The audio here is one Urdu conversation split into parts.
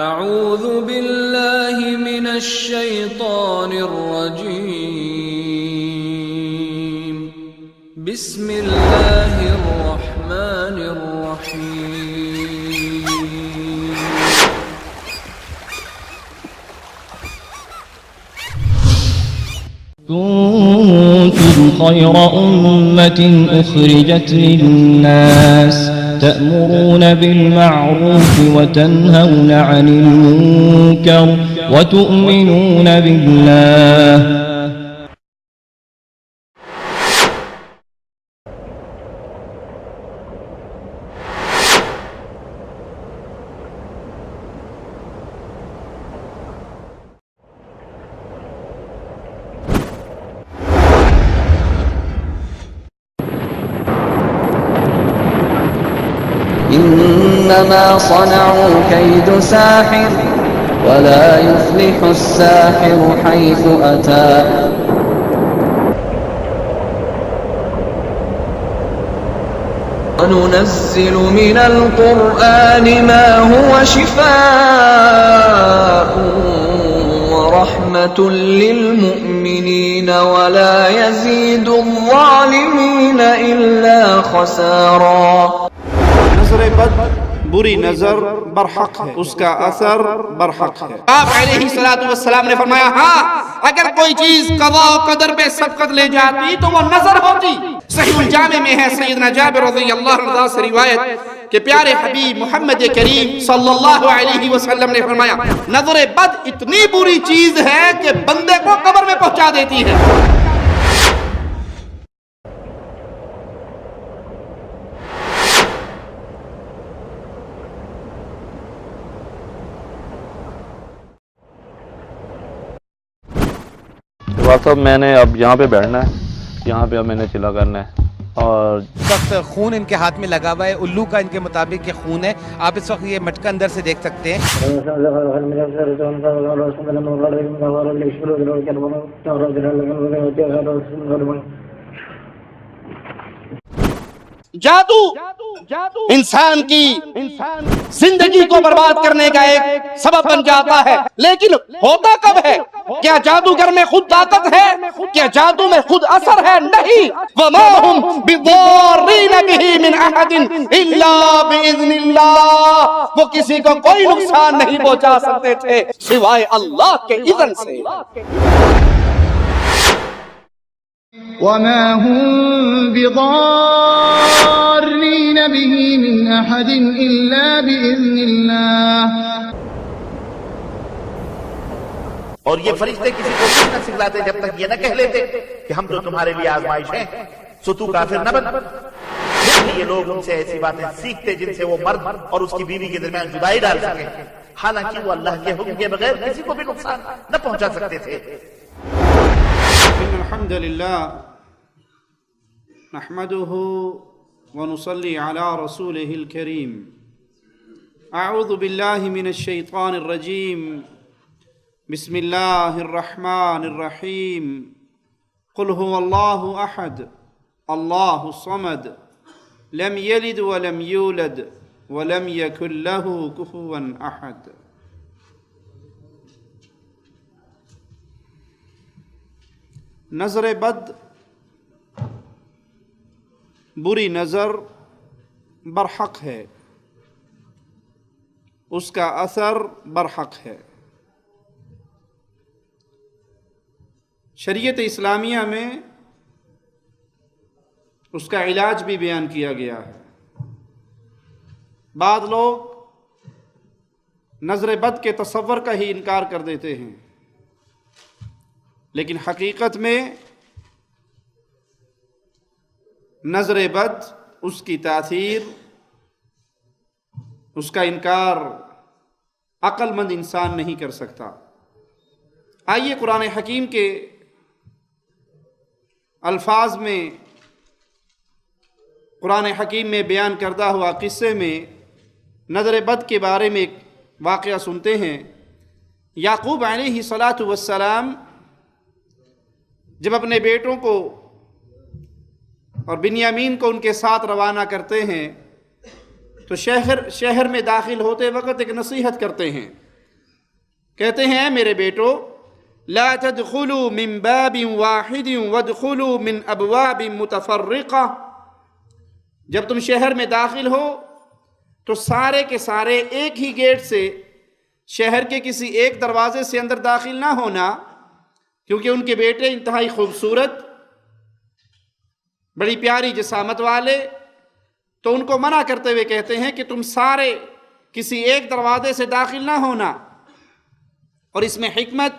اعوذ باللہ من الشیطان الرجیم بسم اللہ الرحمن الرحیم كنتم خير أمة أخرجت للناس تأمرون بالمعروف وتنهون عن المنكر وتؤمنون بالله إنما صنعوا كيد ساحر ولا يفلح الساحر حيث أتى وننزل من القرآن ما هو شفاء ورحمة للمؤمنين ولا يزيد الظالمين إلا خسارا. نظر بد بری نظر برحق ہے، اس کا اثر برحق ہے۔ آپ علیہ السلام نے فرمایا ہاں اگر کوئی چیز قضاء و قدر پہ سبقت لے جاتی تو وہ نظر ہوتی۔ صحیح الجامع میں ہے سیدنا جابر رضی اللہ عنہ سے روایت کہ پیارے حبیب محمد کریم صلی اللہ علیہ وسلم نے فرمایا نظر بد اتنی بری چیز ہے کہ بندے کو قبر میں پہنچا دیتی ہے۔ صاحب میں نے اب یہاں پہ بیٹھنا ہے، یہاں پہ اب میں نے چلا کرنا ہے، اور اس وقت خون ان کے ہاتھ میں لگا ہوا ہے، الو کا ان کے مطابق یہ خون ہے۔ آپ اس وقت یہ مٹکا اندر سے دیکھ سکتے ہیں۔ جادو انسان کی زندگی کو برباد کرنے کا ایک سبب بن جاتا ہے، لیکن ہوتا کب ہے؟ کیا جادوگر میں خود طاقت ہے؟ کیا جادو میں خود اثر ہے؟ نہیں۔ وَمَا هُمْ بِضَارِّينَ بِهِ مِنْ أَحَدٍ إِلَّا بِإِذْنِ اللَّهِ، وہ کسی کو کوئی نقصان نہیں پہنچا سکتے تھے سوائے اللہ کے اذن سے۔ وما هم بضارين به من أحد إلا بإذن الله۔ اور یہ فرشتے کسی کو کچھ نہ سکھلاتے جب تک یہ نہ کہہ لیتے کہ ہم تو تمہارے لیے آزمائش ہیں، سو تو کافر نہ بن۔ یہ لوگ ان سے ایسی باتیں سیکھتے جن سے وہ مرد اور اس کی بیوی کے درمیان جدائی ڈال سکے، حالانکہ وہ اللہ کے حکم کے بغیر کسی کو بھی نقصان نہ پہنچا سکتے تھے۔ إن الحمد لله نحمده ونصلي على رسوله الكريم. أعوذ بالله من الشيطان الرجيم. بسم الله الرحمن الرحيم. قل هو الله أحد الله الصمد لم يلد ولم يولد ولم يكن له كفوا أحد. نظر بد بری نظر برحق ہے، اس کا اثر برحق ہے۔ شریعت اسلامیہ میں اس کا علاج بھی بیان کیا گیا ہے۔ بعض لوگ نظر بد کے تصور کا ہی انکار کر دیتے ہیں، لیکن حقیقت میں نظر بد، اس کی تاثیر، اس کا انکار عقل مند انسان نہیں کر سکتا۔ آئیے قرآن حکیم کے الفاظ میں، قرآن حکیم میں بیان کردہ ہوا قصے میں نظر بد کے بارے میں ایک واقعہ سنتے ہیں۔ یعقوب علیہ السلام جب اپنے بیٹوں کو اور بنیامین کو ان کے ساتھ روانہ کرتے ہیں تو شہر میں داخل ہوتے وقت ایک نصیحت کرتے ہیں۔ کہتے ہیں میرے بیٹو لا تدخلوا من باب واحد وادخلوا من ابواب متفرقہ، جب تم شہر میں داخل ہو تو سارے کے سارے ایک ہی گیٹ سے، شہر کے کسی ایک دروازے سے اندر داخل نہ ہونا، کیونکہ ان کے بیٹے انتہائی خوبصورت، بڑی پیاری جسامت والے، تو ان کو منع کرتے ہوئے کہتے ہیں کہ تم سارے کسی ایک دروازے سے داخل نہ ہونا۔ اور اس میں حکمت،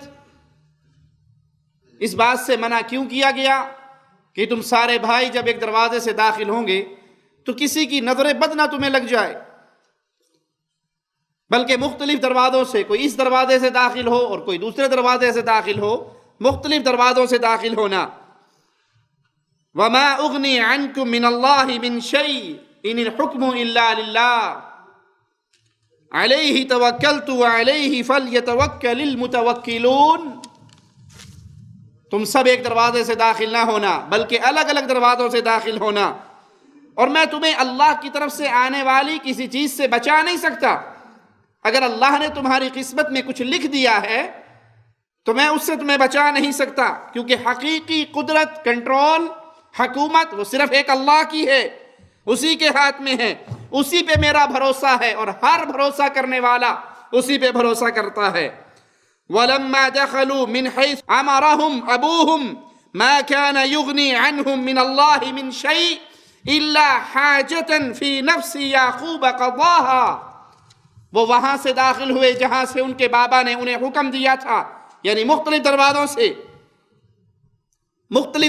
اس بات سے منع کیوں کیا گیا کہ تم سارے بھائی جب ایک دروازے سے داخل ہوں گے تو کسی کی نظر بد نہ تمہیں لگ جائے، بلکہ مختلف دروازوں سے، کوئی اس دروازے سے داخل ہو اور کوئی دوسرے دروازے سے داخل ہو، مختلف دروازوں سے داخل ہونا۔ وَمَا أُغْنِي عَنْكُم مِّنَ اللَّهِ مِن شَيْءٍ إِنِ الْحُكْمُ إِلَّا لِلَّهِ عَلَيْهِ تَوَكَّلْتُ وَعَلَيْهِ فَلْيَتَوَكَّلِ الْمُتَوَكِّلُونَ۔ تم سب ایک دروازے سے داخل نہ ہونا، بلکہ الگ الگ دروازوں سے داخل ہونا، اور میں تمہیں اللہ کی طرف سے آنے والی کسی چیز سے بچا نہیں سکتا۔ اگر اللہ نے تمہاری قسمت میں کچھ لکھ دیا ہے تو میں اس سے تمہیں بچا نہیں سکتا، کیونکہ حقیقی قدرت، کنٹرول، حکومت وہ صرف ایک اللہ کی ہے، اسی کے ہاتھ میں ہے، اسی پہ میرا بھروسہ ہے، اور ہر بھروسہ کرنے والا اسی پہ بھروسہ کرتا ہے۔ وَلَمَّا دَخَلُوا مِنْ حَيْثُ أَمَرَهُمْ أَبُوهُمْ مَا كَانَ يُغْنِي عَنْهُمْ مِنَ اللَّهِ مِنْ شَيْءٍ إِلَّا حَاجَةً فِي نَفْسِ يَعْقُوبَ قَضَاهَا، وہ وہاں سے داخل ہوئے جہاں سے ان کے بابا نے انہیں حکم دیا تھا، یعنی مختلف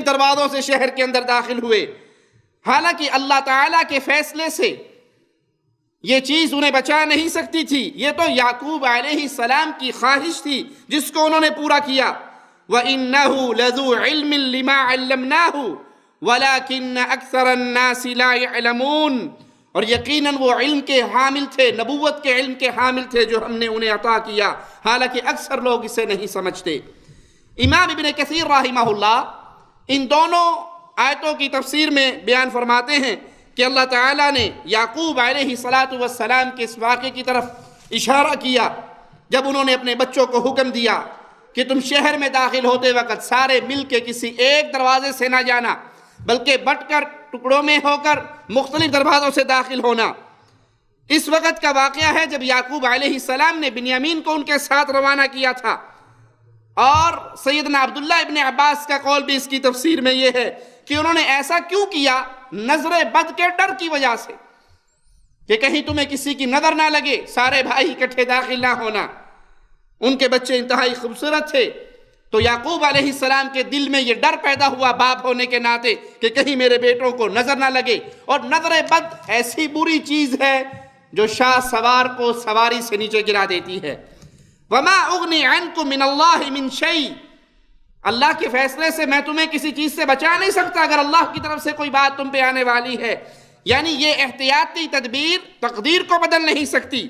دروازوں سے شہر کے اندر داخل ہوئے، حالانکہ اللہ تعالیٰ کے فیصلے سے یہ چیز انہیں بچا نہیں سکتی تھی، یہ تو یعقوب علیہ السلام کی خواہش تھی جس کو انہوں نے پورا کیا۔ وَإِنَّهُ لَذُو عِلْمٍ لِمَا عَلَّمْنَاهُ وَلَكِنَّ أَكْثَرَ النَّاسِ لَا يَعْلَمُونَ، اور یقیناً وہ علم کے حامل تھے، نبوت کے علم کے حامل تھے جو ہم نے انہیں عطا کیا، حالانکہ اکثر لوگ اسے نہیں سمجھتے۔ امام ابن کثیر رحمہ اللہ ان دونوں آیتوں کی تفسیر میں بیان فرماتے ہیں کہ اللہ تعالیٰ نے یعقوب علیہ السلام کے اس واقعے کی طرف اشارہ کیا جب انہوں نے اپنے بچوں کو حکم دیا کہ تم شہر میں داخل ہوتے وقت سارے مل کے کسی ایک دروازے سے نہ جانا، بلکہ بٹ کر ٹکڑوں میں ہو کر مختلف دروازوں سے داخل ہونا۔ اس وقت کا واقعہ ہے جب یعقوب علیہ السلام نے بنیامین کو ان کے ساتھ روانہ کیا تھا، اور سیدنا عبداللہ ابن عباس کا قول بھی اس کی تفسیر میں یہ ہے کہ انہوں نے ایسا کیوں کیا؟ نظر بد کے ڈر کی وجہ سے، کہ کہیں تمہیں کسی کی نظر نہ لگے، سارے بھائی اکٹھے داخل نہ ہونا۔ ان کے بچے انتہائی خوبصورت تھے، تو یعقوب علیہ السلام کے دل میں یہ ڈر پیدا ہوا باپ ہونے کے ناطے کہ کہیں میرے بیٹوں کو نظر نہ لگے۔ اور نظر بد ایسی بری چیز ہے جو شاہ سوار کو سواری سے نیچے گرا دیتی ہے۔ وَمَا أُغْنِي عَنْكُم مِّنَ اللَّهِ مِن شَيْءٍ، اللہ کے فیصلے سے میں تمہیں کسی چیز سے بچا نہیں سکتا اگر اللہ کی طرف سے کوئی بات تم پہ آنے والی ہے، یعنی یہ احتیاطی تدبیر تقدیر کو بدل نہیں سکتی۔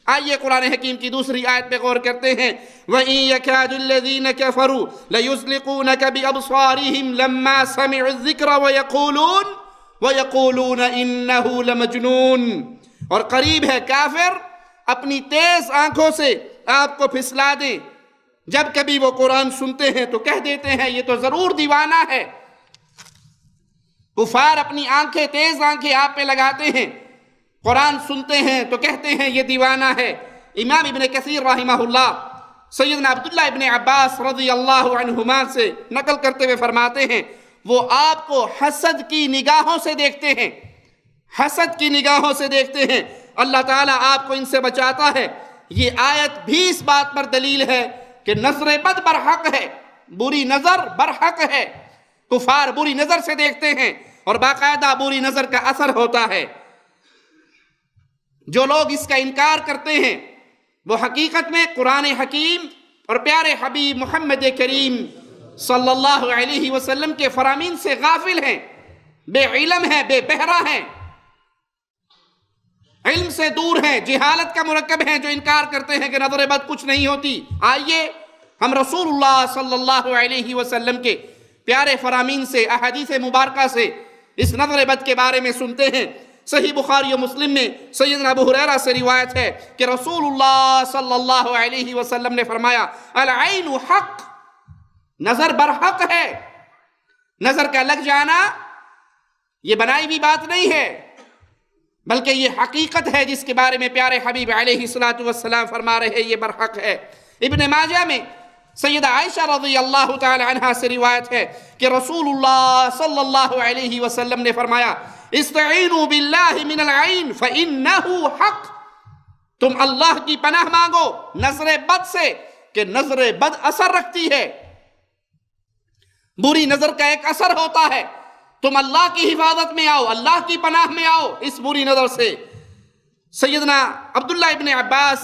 آئیے قرآن حکیم کی دوسری آیت پہ غور کرتے ہیں۔ وَإِن يَكَادُ الَّذِينَ كَفَرُوا لَيُزْلِقُونَكَ بِأَبْصَارِهِمْ لَمَّا سَمِعُوا الذِّكْرَ وَيَقُولُونَ إِنَّهُ لَمَجْنُونٌ، اور قریب ہے کافر اپنی تیز آنکھوں سے آپ کو پھسلا دیں، جب کبھی وہ قرآن سنتے ہیں تو کہہ دیتے ہیں یہ تو ضرور دیوانہ ہے۔ کفار اپنی آنکھیں، تیز آنکھیں آپ پہ لگاتے ہیں، قرآن سنتے ہیں تو کہتے ہیں یہ دیوانہ ہے۔ امام ابن کثیر رحمہ اللہ سیدنا عبداللہ ابن عباس رضی اللہ عنہما سے نقل کرتے ہوئے فرماتے ہیں وہ آپ کو حسد کی نگاہوں سے دیکھتے ہیں، حسد کی نگاہوں سے دیکھتے ہیں۔ اللہ تعالیٰ آپ کو ان سے بچاتا ہے۔ یہ آیت بھی اس بات پر دلیل ہے کہ نظر بد برحق ہے، بری نظر برحق ہے۔ کفار بری نظر سے دیکھتے ہیں اور باقاعدہ بری نظر کا اثر ہوتا ہے۔ جو لوگ اس کا انکار کرتے ہیں وہ حقیقت میں قرآن حکیم اور پیارے حبیب محمد کریم صلی اللہ علیہ وسلم کے فرامین سے غافل ہیں، بے علم ہیں، بے بہرہ ہیں، علم سے دور ہیں، جہالت کا مرکب ہیں، جو انکار کرتے ہیں کہ نظر بد کچھ نہیں ہوتی۔ آئیے ہم رسول اللہ صلی اللہ علیہ وسلم کے پیارے فرامین سے، احادیث مبارکہ سے اس نظر بد کے بارے میں سنتے ہیں۔ صحیح بخاری و مسلم میں سیدنا ابو ہریرہ سے روایت ہے کہ رسول اللہ صلی اللہ علیہ وسلم نے فرمایا العین حق، نظر برحق ہے۔ نظر کا لگ جانا یہ بنائی ہوئی بات نہیں ہے، بلکہ یہ حقیقت ہے جس کے بارے میں پیارے حبیب علیہ السلام فرما رہے ہیں، یہ برحق ہے۔ ابن ماجہ میں سیدہ عائشہ رضی اللہ تعالی عنہا سے روایت ہے کہ رسول اللہ صلی اللہ علیہ وسلم نے فرمایا استعینوا باللہ من العین فإنہ حق، تم اللہ کی پناہ مانگو نظر بد سے کہ نظر بد اثر رکھتی ہے، بری نظر کا ایک اثر ہوتا ہے۔ تم اللہ کی حفاظت میں آؤ، اللہ کی پناہ میں آؤ اس بری نظر سے۔ سیدنا عبداللہ ابن عباس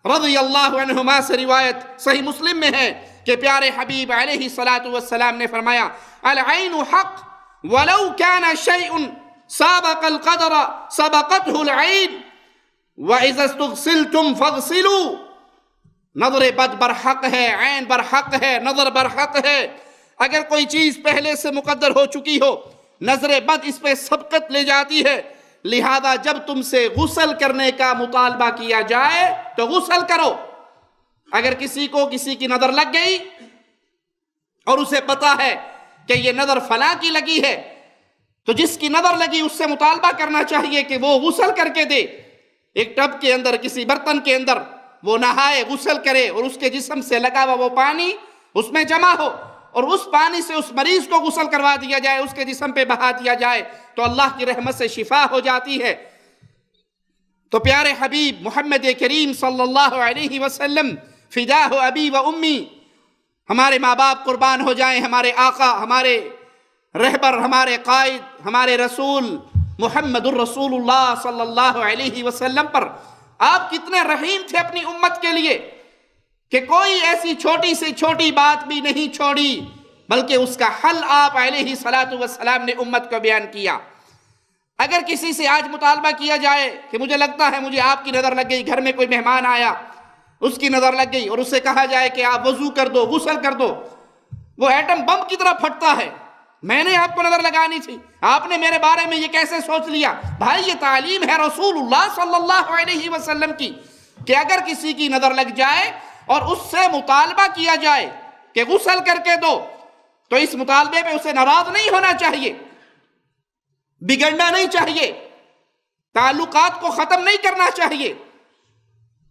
رضی اللہ عنہما سے روایت صحیح مسلم میں ہے کہ پیارے حبیب علیہ السلام نے فرمایا العین حق ولو كان شيء سابق القدر سبقته العین وَإِذَا اسْتُغْسِلْتُمْ فَاغْسِلُوا، نظر بد برحق ہے، عین برحق ہے، نظر برحق ہے۔ اگر کوئی چیز پہلے سے مقدر ہو چکی ہو، نظر بد اس پہ سبقت لے جاتی ہے، لہذا جب تم سے غسل کرنے کا مطالبہ کیا جائے تو غسل کرو۔ اگر کسی کو کسی کی نظر لگ گئی اور اسے پتا ہے کہ یہ نظر فلاں کی لگی ہے، تو جس کی نظر لگی اس سے مطالبہ کرنا چاہیے کہ وہ غسل کر کے دے۔ ایک ٹب کے اندر، کسی برتن کے اندر وہ نہائے، غسل کرے، اور اس کے جسم سے لگا ہوا وہ پانی اس میں جمع ہو، اور اس پانی سے اس مریض کو غسل کروا دیا جائے، اس کے جسم پہ بہا دیا جائے، تو اللہ کی رحمت سے شفا ہو جاتی ہے۔ تو پیارے حبیب محمد کریم صلی اللہ علیہ وسلم فداہ ابی و امی، ہمارے ماں باپ قربان ہو جائیں ہمارے آقا، ہمارے رہبر، ہمارے قائد، ہمارے رسول محمد الرسول اللہ صلی اللہ علیہ وسلم پر۔ آپ کتنے رحیم تھے اپنی امت کے لیے کہ کوئی ایسی چھوٹی سے چھوٹی بات بھی نہیں چھوڑی، بلکہ اس کا حل آپ علیہ السلام نے امت کو بیان کیا۔ اگر کسی سے آج مطالبہ کیا جائے کہ مجھے لگتا ہے مجھے آپ کی نظر لگ گئی، گھر میں کوئی مہمان آیا اس کی نظر لگ گئی، اور اسے کہا جائے کہ آپ وضو کر دو، غسل کر دو، وہ ایٹم بم کی طرح پھٹتا ہے، میں نے آپ کو نظر لگانی تھی، آپ نے میرے بارے میں یہ کیسے سوچ لیا؟ بھائی یہ تعلیم ہے رسول اللہ صلی اللہ علیہ وسلم کی کہ اگر کسی کی نظر لگ جائے اور اس سے مطالبہ کیا جائے کہ غسل کر کے دو، تو اس مطالبے پہ اسے ناراض نہیں ہونا چاہیے، بگڑنا نہیں چاہیے، تعلقات کو ختم نہیں کرنا چاہیے،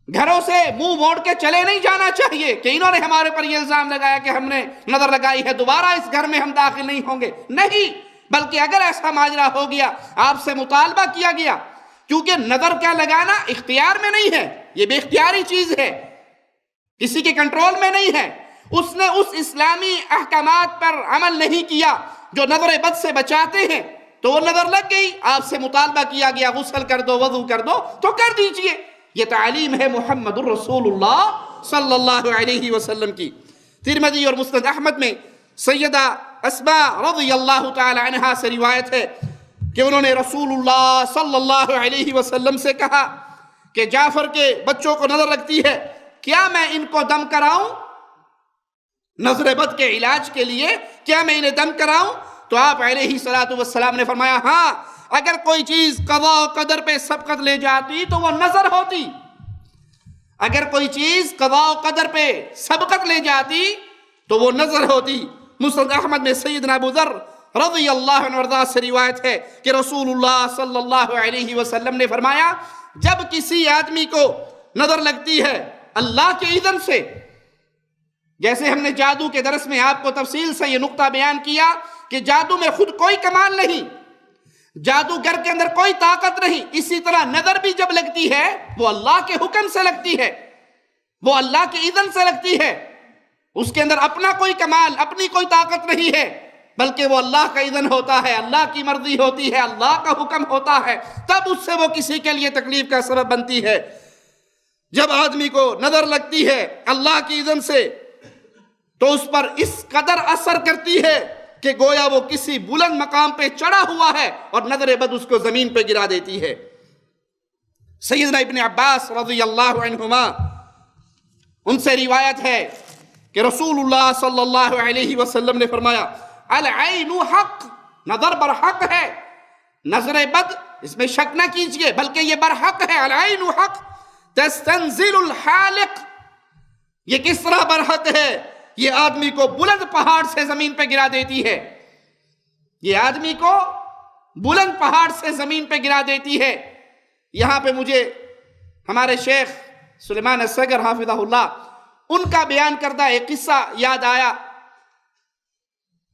گھروں سے منہ موڑ کے چلے نہیں جانا چاہیے کہ انہوں نے ہمارے پر یہ الزام لگایا کہ ہم نے نظر لگائی ہے، دوبارہ اس گھر میں ہم داخل نہیں ہوں گے، نہیں، بلکہ اگر ایسا ماجرا ہو گیا، آپ سے مطالبہ کیا گیا، کیونکہ نظر کیا لگانا اختیار میں نہیں ہے، یہ بے اختیاری چیز ہے، کسی کے کنٹرول میں نہیں ہے، اس نے اس اسلامی احکامات پر عمل نہیں کیا جو نظر بد سے بچاتے ہیں، تو وہ نظر لگ گئی، آپ سے مطالبہ کیا گیا غسل کر دو، وضو کر دو، تو کر دیجئے۔ یہ تعلیم ہے محمد الرسول اللہ صلی اللہ علیہ وسلم کی۔ ترمذی اور مسند احمد میں سیدہ اسماء رضی اللہ تعالی عنہا سے روایت ہے کہ انہوں نے رسول اللہ صلی اللہ علیہ وسلم سے کہا کہ جعفر کے بچوں کو نظر لگتی ہے، کیا میں ان کو دم کراؤں؟ نظر بد کے علاج کے لیے کیا میں انہیں دم کراؤں؟ تو آپ علیہ السلام نے فرمایا ہاں، اگر کوئی چیز قضاء و قدر پہ سبقت لے جاتی تو وہ نظر ہوتی، اگر کوئی چیز قضاء و قدر پہ سبقت لے جاتی تو وہ نظر ہوتی۔ مسند احمد میں سیدنا ابو ذر رضی اللہ عنہ وارضاہ سے روایت ہے کہ رسول اللہ صلی اللہ علیہ وسلم نے فرمایا جب کسی آدمی کو نظر لگتی ہے اللہ کے اذن سے، جیسے ہم نے جادو کے درس میں آپ کو تفصیل سے یہ نقطہ بیان کیا کہ جادو میں خود کوئی کمال نہیں، جادوگر کے اندر کوئی طاقت نہیں، اسی طرح نظر بھی جب لگتی ہے وہ اللہ کے حکم سے لگتی ہے، وہ اللہ کے اذن سے لگتی ہے، اس کے اندر اپنا کوئی کمال، اپنی کوئی طاقت نہیں ہے، بلکہ وہ اللہ کا اذن ہوتا ہے، اللہ کی مرضی ہوتی ہے، اللہ کا حکم ہوتا ہے، تب اس سے وہ کسی کے لیے تکلیف کا سبب بنتی ہے۔ جب آدمی کو نظر لگتی ہے اللہ کی اذن سے تو اس پر اس قدر اثر کرتی ہے کہ گویا وہ کسی بلند مقام پہ چڑھا ہوا ہے اور نظر بد اس کو زمین پہ گرا دیتی ہے۔ سیدنا ابن عباس رضی اللہ عنہما ان سے روایت ہے کہ رسول اللہ صلی اللہ علیہ وسلم نے فرمایا العین حق، نظر برحق ہے، نظر بد اس میں شک نہ کیجئے، بلکہ یہ برحق ہے۔ العین حق تستنزل الحالق، یہ کس طرح برحق ہے؟ یہ آدمی کو بلند پہاڑ سے زمین پہ گرا دیتی ہے، یہ آدمی کو بلند پہاڑ سے زمین پہ گرا دیتی ہے۔ یہاں پہ مجھے ہمارے شیخ سلیمان الصغر حافظہ اللہ ان کا بیان کردہ ایک قصہ یاد آیا۔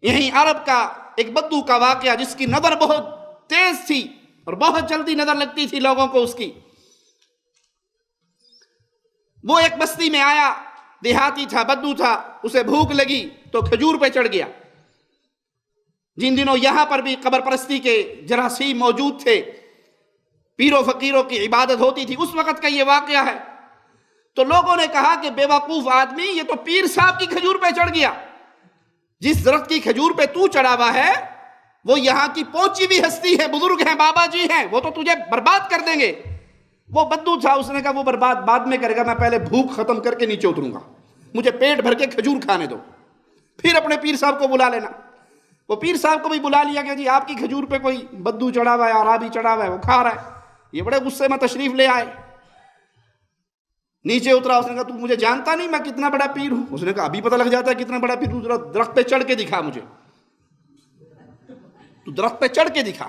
یہیں عرب کا ایک بدو کا واقعہ، جس کی نظر بہت تیز تھی اور بہت جلدی نظر لگتی تھی لوگوں کو اس کی۔ وہ ایک بستی میں آیا، دیہاتی تھا، بدو تھا، اسے بھوک لگی تو کھجور پہ چڑھ گیا۔ جن دنوں یہاں پر بھی قبر پرستی کے جراثیم موجود تھے، پیروں فقیروں کی عبادت ہوتی تھی، اس وقت کا یہ واقعہ ہے۔ تو لوگوں نے کہا کہ بے وقوف آدمی، یہ تو پیر صاحب کی کھجور پہ چڑھ گیا، جس درخت کی کھجور پہ تو چڑھا ہوا ہے وہ یہاں کی پہنچی بھی ہستی ہے، بزرگ ہیں، بابا جی ہیں، وہ تو تجھے برباد کر دیں گے۔ وہ بدو تھا، اس نے کہا وہ برباد بعد میں کرے گا، میں پہلے بھوک ختم کر کے نیچے اتروں گا، مجھے پیٹ بھر کے کھجور کھانے دو، پھر اپنے پیر صاحب کو بلا لینا۔ وہ پیر صاحب کو بھی بلا لیا کہ جی آپ کی کھجور پہ کوئی بدو چڑھا ہوا ہے، عرابی چڑھا ہوا ہے، وہ کھا رہا ہے۔ یہ بڑے غصے میں تشریف لے آئے، نیچے اترا، اس نے کہا تو مجھے جانتا نہیں میں کتنا بڑا پیر ہوں؟ اس نے کہا ابھی پتہ لگ جاتا ہے کتنا بڑا پیر ہوں، ذرا درخت پہ چڑھ کے دکھا مجھے، تو درخت پہ چڑھ کے دکھا۔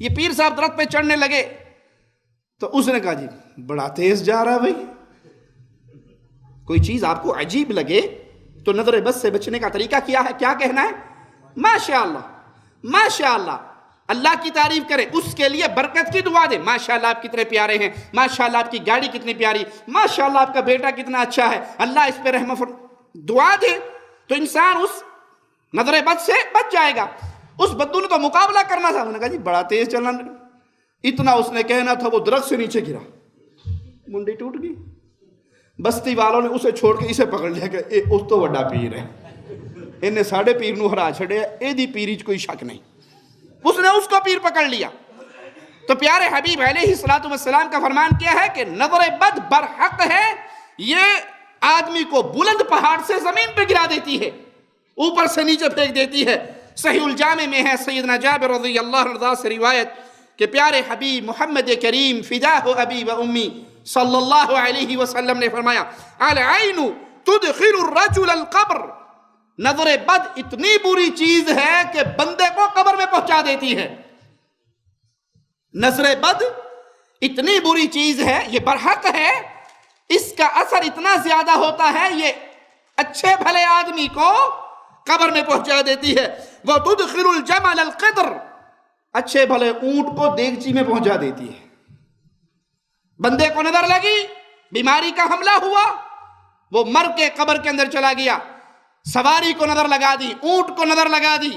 یہ پیر صاحب درخت پہ چڑھنے لگے تو اس نے کہا جی بڑا تیز جا رہا ہے بھائی، کوئی چیز آپ کو عجیب لگے تو نظر بد سے بچنے کا طریقہ کیا ہے؟ کیا کہنا ہے؟ ماشاءاللہ، ماشاءاللہ، اللہ کی تعریف کرے، اس کے لیے برکت کی دعا دے، ماشاءاللہ آپ کتنے پیارے ہیں، ماشاءاللہ آپ کی گاڑی کتنی پیاری، ماشاءاللہ آپ کا بیٹا کتنا اچھا ہے، اللہ اس پہ رحم دعا دے تو انسان اس نظر بد سے بچ جائے گا۔ اس بدو نے تو مقابلہ کرنا تھا، انہوں نے کہا جی بڑا تیز چلنا، اتنا اس نے کہنا تھا وہ درخت سے نیچے گرا، منڈی ٹوٹ گئی۔ بستی والوں نے اسے چھوڑ کے اسے پکڑ لیا کہ اس تو بڑا پیر ہے، انہیں ساڑھے پیر نو ہرا چھڑے، اے دی پیری کوئی شک نہیں، اس نے اس کو پیر پکڑ لیا۔ تو پیارے حبیب علیہ السلام کا فرمان کیا ہے کہ نظر بد برحق ہے، یہ آدمی کو بلند پہاڑ سے زمین پہ گرا دیتی ہے، اوپر سے نیچے پھینک دیتی ہے۔ صحیح الجامع میں ہے سیدنا جابر رضی اللہ عنہ سے روایت کہ پیارے حبیب محمد کریم فداہ ابی و امی صلی اللہ علیہ وسلم نے فرمایا العین تدخل الرجل القبر، نظر بد اتنی بری چیز ہے کہ بندے کو قبر میں پہنچا دیتی ہے۔ نظر بد اتنی بری چیز ہے، یہ برحق ہے، اس کا اثر اتنا زیادہ ہوتا ہے، یہ اچھے بھلے آدمی کو قبر میں پہنچا دیتی ہے۔ وَتُدْخِلُ الْجَمَلَ الْقِدْرِ، اچھے بھلے اونٹ کو دیگچی میں پہنچا دیتی ہے۔ بندے کو نظر لگی، بیماری کا حملہ ہوا، وہ مر کے قبر کے اندر چلا گیا، سواری کو نظر لگا دی، اونٹ کو نظر لگا دی،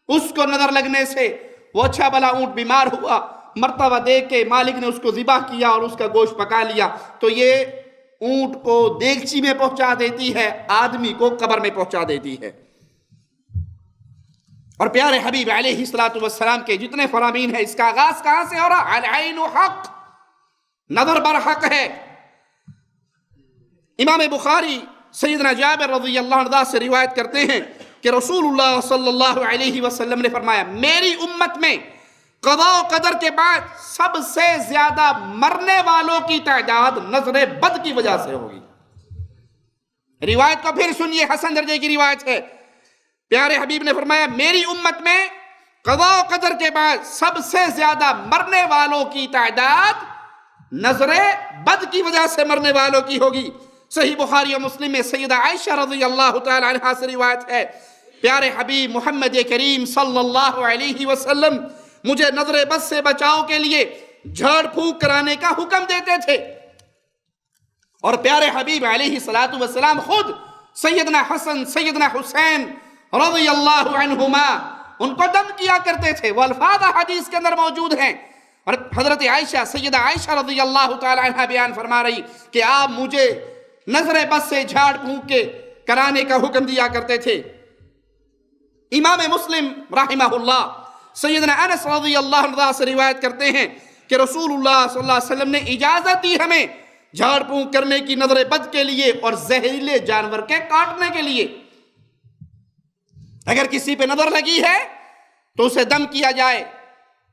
اس کو نظر لگنے سے وہ اچھا بھلا اونٹ بیمار ہوا، مرتبہ دیکھ کے مالک نے اس کو ذبح کیا اور اس کا گوشت پکا لیا، تو یہ اونٹ کو دیگچی میں پہنچا دیتی ہے، آدمی کو قبر میں پہنچا دیتی ہے۔ اور پیارے حبیب علیہ السلام کے جتنے فرامین ہیں، اس کا آغاز کہاں سے ہو رہا؟ العین حق، نظر برحق ہے۔ امام بخاری سیدنا جابر رضی اللہ عنہ سے روایت کرتے ہیں کہ رسول اللہ صلی اللہ علیہ وسلم نے فرمایا میری امت میں قضاء و قدر کے بعد سب سے زیادہ مرنے والوں کی تعداد نظر بد کی وجہ سے ہوگی۔ روایت کو پھر سنیے، حسن درجے کی روایت ہے۔ پیارے حبیب نے فرمایا میری امت میں قضاء و قدر کے بعد سب سے زیادہ مرنے والوں کی تعداد نظر بد کی وجہ سے مرنے والوں کی ہوگی۔ صحیح بخاری و مسلم میں سیدہ عائشہ رضی اللہ تعالی عنہا سے روایت ہے، پیارے حبیب محمد کریم صلی اللہ علیہ وسلم مجھے نظر بد سے بچاؤ کے لیے جھاڑ پھونک کرانے کا حکم دیتے تھے، اور پیارے حبیب علیہ السلام خود سیدنا حسن سیدنا حسین رضی اللہ عنہما ان کو دم کیا کرتے تھے۔ وہ الفاظ حدیث کے اندر موجود ہیں، اور حضرت عائشہ سیدہ عائشہ رضی اللہ تعالی عنہ بیان فرما رہی کہ آپ مجھے نظر بد سے جھاڑ پھونک کے کرانے کا حکم دیا کرتے تھے۔ امام مسلم رحمہ اللہ سیدنا انس رضی اللہ عنہ سے روایت کرتے ہیں کہ رسول اللہ صلی اللہ علیہ وسلم نے اجازت دی ہمیں جھاڑ پھونک کرنے کی نظر بد کے لیے اور زہریلے جانور کے کاٹنے کے لیے۔ اگر کسی پہ نظر لگی ہے تو اسے دم کیا جائے،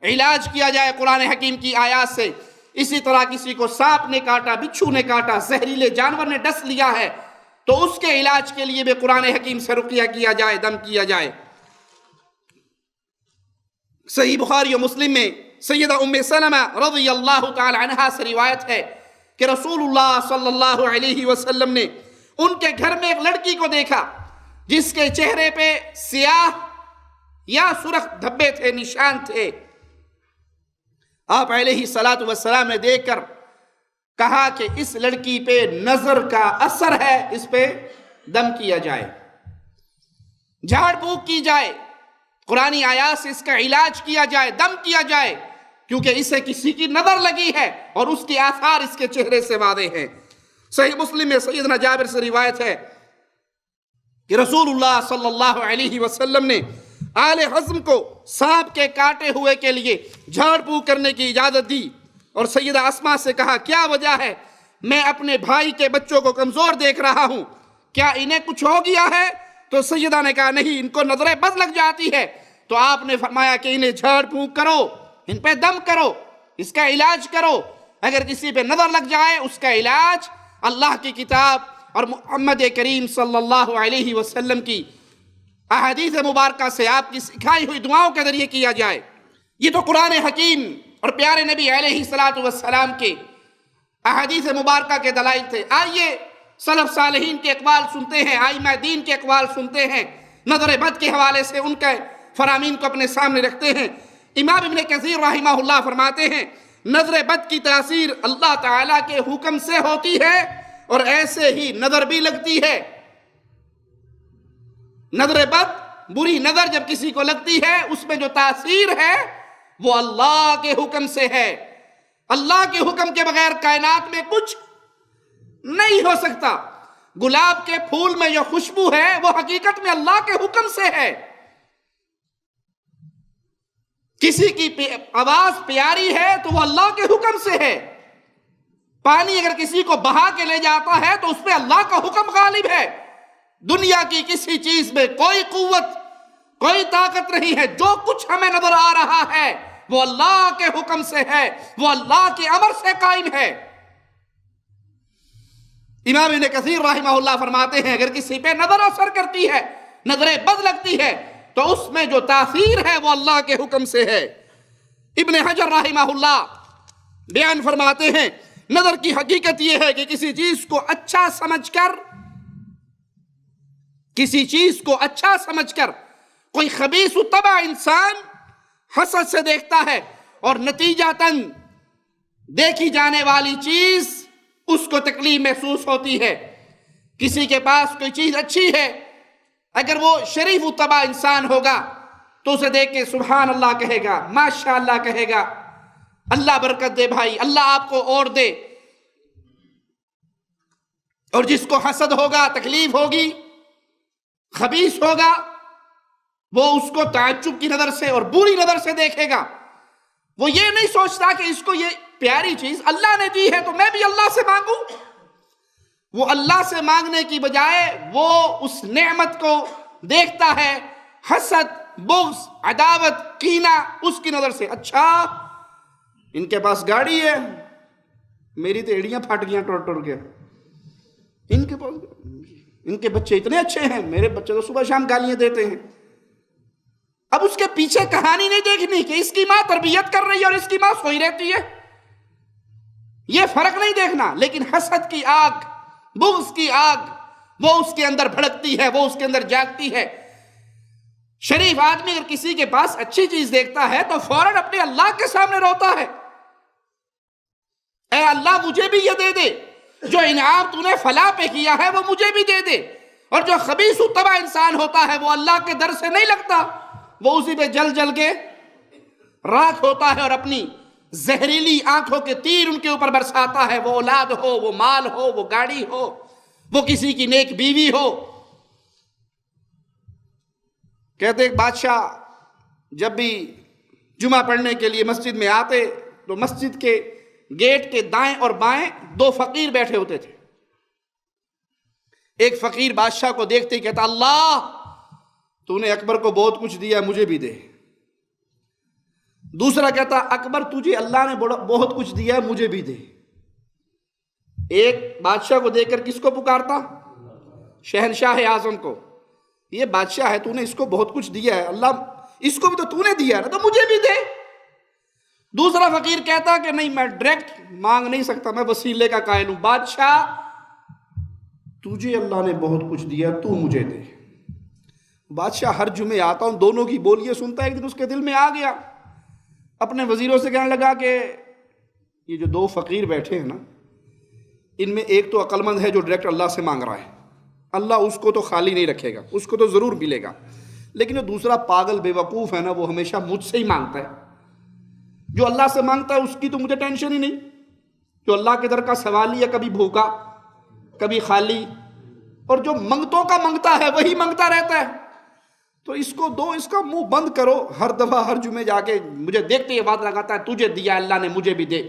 علاج کیا جائے قرآن حکیم کی آیات سے. اسی طرح کسی کو سانپ نے کاٹا، بچھو نے کاٹا، زہریلے جانور نے ڈس لیا ہے تو اس کے علاج کے لیے بھی قرآن حکیم سے رقیہ کیا جائے، دم کیا جائے. صحیح بخاری و مسلم میں سیدہ ام سلمہ رضی اللہ تعالی عنہا سے روایت ہے کہ رسول اللہ صلی اللہ علیہ وسلم نے ان کے گھر میں ایک لڑکی کو دیکھا جس کے چہرے پہ سیاہ یا سرخ دھبے تھے، نشان تھے. آپ علیہ الصلوۃ والسلام نے دیکھ کر کہا کہ اس لڑکی پہ نظر کا اثر ہے، اس پہ دم کیا جائے، جھاڑ پھونک کی جائے، قرآنی آیات سے اس کا علاج کیا جائے، دم کیا جائے، کیونکہ اسے کسی کی نظر لگی ہے اور اس کی آثار اس کے چہرے سے واضح ہیں. صحیح مسلم میں سیدنا جابر سے روایت ہے کہ رسول اللہ صلی اللہ علیہ وسلم نے آل حزم کو سانپ کے کاٹے ہوئے کے لیے جھاڑ پھونک کرنے کی اجازت دی اور سیدہ اسماء سے کہا کیا وجہ ہے؟ میں اپنے بھائی کے بچوں کو کمزور دیکھ رہا ہوں، کیا انہیں کچھ ہو گیا ہے؟ تو سیدہ نے کہا نہیں، ان کو نظر بد لگ جاتی ہے. تو آپ نے فرمایا کہ انہیں جھاڑ پھونک کرو، ان پہ دم کرو، اس کا علاج کرو. اگر کسی پہ نظر لگ جائے اس کا علاج اللہ کی کتاب اور محمد کریم صلی اللہ علیہ وسلم کی احادیث مبارکہ سے آپ کی سکھائی ہوئی دعاؤں کے ذریعے کیا جائے. یہ تو قرآن حکیم اور پیارے نبی علیہ الصلوۃ والسلام کے احادیث مبارکہ کے دلائل تھے. آئیے سلف صالحین کے اقوال سنتے ہیں، ائمہ دین کے اقوال سنتے ہیں، نظر بد کے حوالے سے ان کے فرامین کو اپنے سامنے رکھتے ہیں. امام ابن کثیر رحمہ اللہ فرماتے ہیں نظر بد کی تاثیر اللہ تعالیٰ کے حکم سے ہوتی ہے اور ایسے ہی نظر بھی لگتی ہے. نظر بد، بری نظر جب کسی کو لگتی ہے اس میں جو تاثیر ہے وہ اللہ کے حکم سے ہے. اللہ کے حکم کے بغیر کائنات میں کچھ نہیں ہو سکتا. گلاب کے پھول میں جو خوشبو ہے وہ حقیقت میں اللہ کے حکم سے ہے. کسی کی آواز پیاری ہے تو وہ اللہ کے حکم سے ہے. پانی اگر کسی کو بہا کے لے جاتا ہے تو اس پہ اللہ کا حکم غالب ہے. دنیا کی کسی چیز میں کوئی قوت، کوئی طاقت نہیں ہے. جو کچھ ہمیں نظر آ رہا ہے وہ اللہ کے حکم سے ہے، وہ اللہ کے امر سے قائم ہے. امام ابن کثیر رحمہ اللہ فرماتے ہیں اگر کسی پہ نظر اثر کرتی ہے، نظر بد لگتی ہے تو اس میں جو تاثیر ہے وہ اللہ کے حکم سے ہے. ابن حجر رحمہ اللہ بیان فرماتے ہیں نظر کی حقیقت یہ ہے کہ کسی چیز کو اچھا سمجھ کر کوئی خبیث طبع انسان حسد سے دیکھتا ہے اور نتیجتاً دیکھی جانے والی چیز اس کو تکلیف محسوس ہوتی ہے. کسی کے پاس کوئی چیز اچھی ہے، اگر وہ شریف طبع انسان ہوگا تو اسے دیکھ کے سبحان اللہ کہے گا، ماشاء اللہ کہے گا، اللہ برکت دے بھائی، اللہ آپ کو اور دے. اور جس کو حسد ہوگا، تکلیف ہوگی، خبیث ہوگا، وہ اس کو تعجب کی نظر سے اور بری نظر سے دیکھے گا. وہ یہ نہیں سوچتا کہ اس کو یہ پیاری چیز اللہ نے دی ہے تو میں بھی اللہ سے مانگوں. وہ اللہ سے مانگنے کی بجائے وہ اس نعمت کو دیکھتا ہے حسد، بغض، عداوت، کینہ اس کی نظر سے. اچھا ان کے پاس گاڑی ہے، میری تو ایڑیاں پھٹ گیاں ٹوٹ کے. ان کے بچے اتنے اچھے ہیں، میرے بچے تو صبح شام گالیاں دیتے ہیں. اب اس کے پیچھے کہانی نہیں دیکھنی کہ اس کی ماں تربیت کر رہی ہے اور اس کی ماں سوئی رہتی ہے، یہ فرق نہیں دیکھنا. لیکن حسد کی آگ، بغض کی آگ وہ اس کے اندر بھڑکتی ہے، وہ اس کے اندر جاگتی ہے. شریف آدمی اگر کسی کے پاس اچھی چیز دیکھتا ہے تو فوراً اپنے اللہ کے سامنے روتا ہے، اے اللہ مجھے بھی یہ دے دے، جو انعام تو نے فلاں پہ کیا ہے وہ مجھے بھی دے دے. اور جو خبیث طبع انسان ہوتا ہے وہ اللہ کے در سے نہیں لگتا، وہ اسی پہ جل جل کے راکھ ہوتا ہے اور اپنی زہریلی آنکھوں کے تیر ان کے اوپر برساتا ہے. وہ اولاد ہو، وہ مال ہو، وہ گاڑی ہو، وہ کسی کی نیک بیوی ہو. کہتے ایک بادشاہ جب بھی جمعہ پڑھنے کے لیے مسجد میں آتے تو مسجد کے گیٹ کے دائیں اور بائیں دو فقیر بیٹھے ہوتے تھے. ایک فقیر بادشاہ کو دیکھتے ہی کہتا اللہ تو نے اکبر کو بہت کچھ دیا، مجھے بھی دے. دوسرا کہتا اکبر تجھے اللہ نے بہت کچھ دیا ہے، مجھے بھی دے۔ ایک بادشاہ کو دے کر کس کو پکارتا؟ شہنشاہ اعظم کو، یہ بادشاہ ہے، تو نے اس کو بہت کچھ دیا ہے، اللہ اس کو بھی تو نے دیا ہے نا، تو مجھے بھی دے۔ دوسرا فقیر کہتا کہ نہیں، میں ڈائریکٹ مانگ نہیں سکتا، میں وسیلے کا قائل ہوں، بادشاہ تجھے اللہ نے بہت کچھ دیا، تو مجھے دے۔ بادشاہ ہر جمعے آتا ہوں، دونوں کی بولیے سنتا ہے، ایک دن اس کے دل میں آ گیا، اپنے وزیروں سے کہنے لگا کہ یہ جو دو فقیر بیٹھے ہیں نا، ان میں ایک تو عقل مند ہے جو ڈائریکٹ اللہ سے مانگ رہا ہے، اللہ اس کو تو خالی نہیں رکھے گا، اس کو تو ضرور ملے گا، لیکن جو دوسرا پاگل بے وقوف ہے نا، وہ ہمیشہ مجھ سے ہی مانگتا ہے، جو اللہ سے مانگتا ہے اس کی تو مجھے ٹینشن ہی نہیں، جو اللہ کے در کا سوالی ہے، کبھی بھوکا کبھی خالی، اور جو منگتوں کا منگتا ہے وہی منگتا رہتا ہے، تو اس کو دو، اس کا منہ بند کرو، ہر دفعہ ہر جمعے جا کے مجھے دیکھتے یہ بات لگاتا ہے تجھے دیا اللہ نے، مجھے بھی دے۔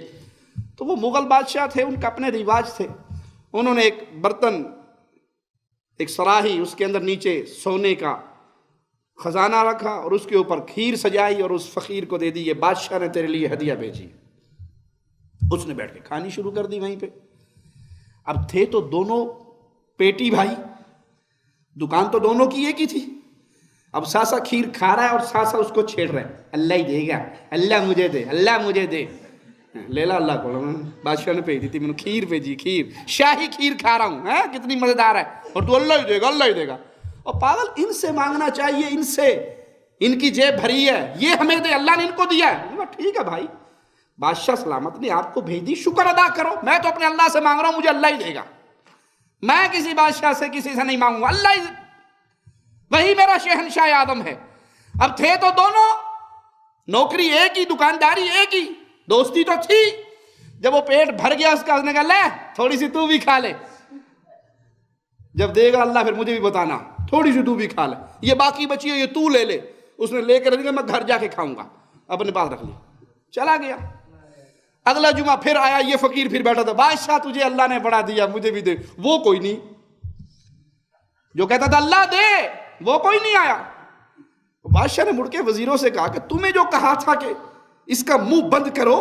تو وہ مغل بادشاہ تھے، ان کا اپنے رواج تھے، انہوں نے ایک برتن، ایک سراہی، اس کے اندر نیچے سونے کا خزانہ رکھا اور اس کے اوپر کھیر سجائی اور اس فقیر کو دے دی، یہ بادشاہ نے تیرے لیے ہدیہ بھیجی۔ اس نے بیٹھ کے کھانی شروع کر دی وہیں پہ۔ اب تھے تو دونوں پیٹی بھائی، دکان تو دونوں کی ایک ہی تھی، اب ساسا کھیر کھا رہا ہے اور ساسا اس کو چھیڑ رہا ہے، اللہ ہی دے گا، اللہ مجھے دے، اللہ مجھے دے، لے لا اللہ کو۔ بادشاہ نے بھیج دی تھی، میں نے کھیر بھیجی، کھیر، شاہی کھیر کھا رہا ہوں، کتنی مزیدار ہے، اور تو اللہ ہی دے گا، اللہ ہی دے گا۔ اور پاگل، ان سے مانگنا چاہیے، ان سے، ان کی جیب بھری ہے، یہ ہمیں دے، اللہ نے ان کو دیا ہے۔ ٹھیک ہے بھائی، بادشاہ سلامت نے آپ کو بھیج دی، شکر ادا کرو، میں تو اپنے اللہ سے مانگ رہا ہوں، مجھے اللہ ہی دے گا، میں کسی بادشاہ سے کسی سے نہیں مانگوں گا، اللہ ہی، وہی میرا شہنشاہ آدم ہے۔ اب تھے تو دونوں، نوکری ایک ہی، دکانداری ایک ہی، دوستی تو تھی۔ جب وہ پیٹ بھر گیا اس کا، اس نے کہا لے تھوڑی سی تو بھی کھا لے، جب دے گا اللہ پھر مجھے بھی بتانا، تھوڑی سی تو بھی کھا لے، یہ باقی بچی ہے یہ تو لے لے۔ اس نے لے کر رکھ دیا، میں گھر جا کے کھاؤں گا، اپنے پاس رکھ لیا، چلا گیا۔ اگلا جمعہ پھر آیا، یہ فقیر پھر بیٹھا تھا، بادشاہ تجھے اللہ نے بڑا دیا، مجھے بھی دے۔ وہ کوئی نہیں، جو کہتا تھا اللہ دے، وہ کوئی نہیں آیا۔ بادشاہ نے مڑ کے وزیروں سے کہا کہ تمہیں جو کہا تھا کہ اس کا منہ بند کرو،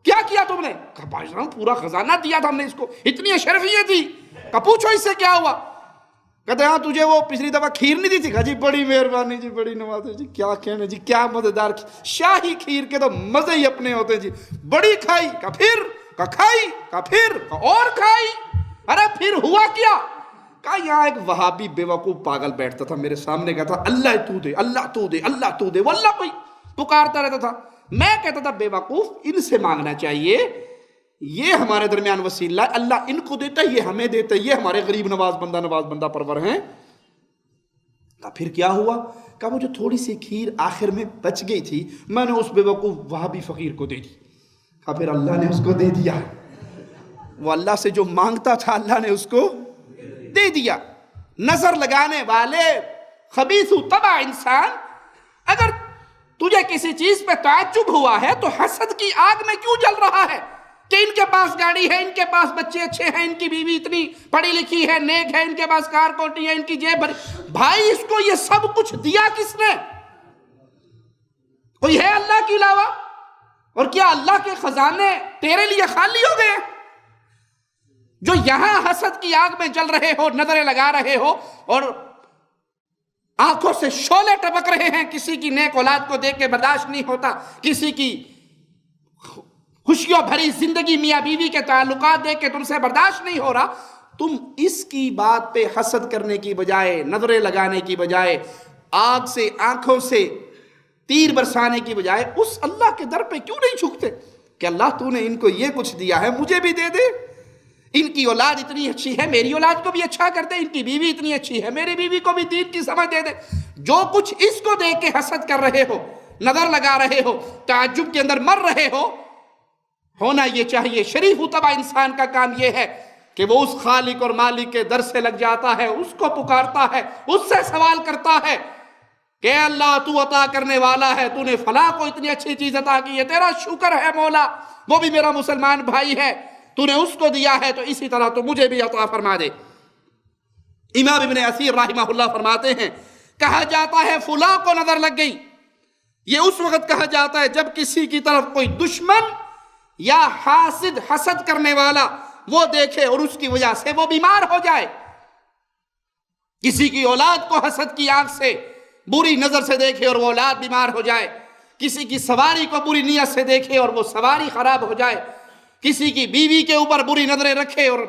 کیا کیا تم نے؟ کہا بادشاہ پورا خزانہ دیا تھا ہم نے اس کو، اتنی اشرفیت تھی، کہا پوچھو اس سے کیا ہوا؟ کہتے ہاں تجھے وہ پچھلی دفعہ کھیر نہیں دی تھی؟ کہا جی بڑی مہربانی جی، بڑی نوازی جی، کیا کہنے جی، کیا مزیدار، شاہی کھیر کے تو مزے ہی اپنے ہوتے جی، بڑی کھائی، کہا پھر، کہا کھائی، کہا پھر، کہا اور کھائی، ارے پھر ہوا کیا؟ کہا یہاں ایک وہابی بے وقوف پاگل بیٹھتا تھا میرے سامنے، کہتا تھا اللہ تو دے، اللہ تو دے، اللہ تو دے، وہ اللہ کوئی پکارتا رہتا تھا۔ میں کہتا تھا بے وقوف، ان سے مانگنا چاہیے، یہ ہمارے درمیان وسیلہ ہے، اللہ ان کو دیتا ہے، یہ ہمیں دیتا ہے، یہ ہمارے غریب نواز بندہ پرور ہیں۔ کہا پھر کیا ہوا؟ کہا وہ جو تھوڑی سی کھیر آخر میں بچ گئی تھی، میں نے اس بے وقوف وہابی فقیر کو دے دی۔ کہا پھر اللہ نے اس کو دے دیا، وہ اللہ سے جو مانگتا تھا اللہ نے اس کو دے دیا۔ نظر لگانے والے خبیث طبع انسان، اگر تجھے کسی چیز پہ تعجب ہوا ہے تو حسد کی آگ میں کیوں جل رہا ہے کہ ان کے پاس گاڑی ہے، ان کے پاس بچے اچھے ہیں، ان کی بیوی اتنی پڑھی لکھی ہے، نیک ہے، ان کے پاس کار کوٹی ہے، ان کی جیب بھری۔ بھائی اس کو یہ سب کچھ دیا کس نے؟ کوئی ہے اللہ کے علاوہ؟ اور کیا اللہ کے خزانے تیرے لیے خالی ہو گئے؟ جو یہاں حسد کی آگ میں جل رہے ہو، نظریں لگا رہے ہو اور آنکھوں سے شعلے ٹپک رہے ہیں، کسی کی نیک اولاد کو دیکھ کے برداشت نہیں ہوتا، کسی کی خوشیوں بھری زندگی میاں بیوی کے تعلقات دیکھ کے تم سے برداشت نہیں ہو رہا، تم اس کی بات پہ حسد کرنے کی بجائے، نظریں لگانے کی بجائے، آگ سے آنکھوں سے تیر برسانے کی بجائے اس اللہ کے در پہ کیوں نہیں جھکتے کہ اللہ تو نے ان کو یہ کچھ دیا ہے، مجھے بھی دے دے، ان کی اولاد اتنی اچھی ہے، میری اولاد کو بھی اچھا کر دے، ان کی بیوی اتنی اچھی ہے، میری بیوی کو بھی دین کی سمجھ دے دے۔ جو کچھ اس کو دیکھ کے حسد کر رہے ہو، نظر لگا رہے ہو، تعجب کے اندر مر رہے ہو، ہونا یہ چاہیے شریف طبع انسان کا کام یہ ہے کہ وہ اس خالق اور مالک کے در سے لگ جاتا ہے، اس کو پکارتا ہے، اس سے سوال کرتا ہے کہ اے اللہ تو عطا کرنے والا ہے، تو نے فلاں کو اتنی اچھی چیز عطا کی ہے، تیرا شکر ہے مولا، وہ بھی میرا مسلمان بھائی ہے، تو نے اس کو دیا ہے تو اسی طرح تو مجھے بھی عطا فرما دے۔ امام ابن اثیر رحمہ اللہ فرماتے ہیں، کہا جاتا ہے فلاں کو نظر لگ گئی، یہ اس وقت کہا جاتا ہے جب کسی کی طرف کوئی دشمن یا حاسد حسد کرنے والا وہ دیکھے اور اس کی وجہ سے وہ بیمار ہو جائے. کسی کی اولاد کو حسد کی آنکھ سے بری نظر سے دیکھے اور وہ اولاد بیمار ہو جائے. کسی کی سواری کو بری نیت سے دیکھے اور وہ سواری خراب ہو جائے. کسی کی بیوی کے اوپر بری نظریں رکھے اور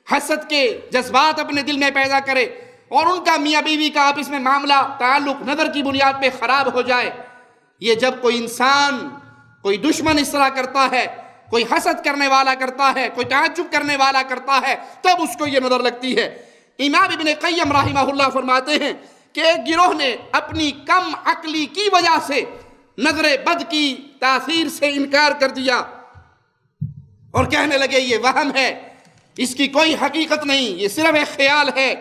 حسد کے جذبات اپنے دل میں پیدا کرے اور ان کا میاں بیوی کا آپس میں معاملہ تعلق نظر کی بنیاد پہ خراب ہو جائے. یہ جب کوئی انسان کوئی دشمن اس طرح کرتا ہے, کوئی حسد کرنے والا کرتا ہے, کوئی تعجب کرنے والا کرتا ہے, تب اس کو یہ نظر لگتی ہے. امام ابن قیم رحمہ اللہ فرماتے ہیں کہ ایک گروہ نے اپنی کم عقلی کی وجہ سے نظر بد کی تاثیر سے انکار کر دیا اور کہنے لگے یہ وہم ہے, اس کی کوئی حقیقت نہیں, یہ صرف ایک خیال ہے.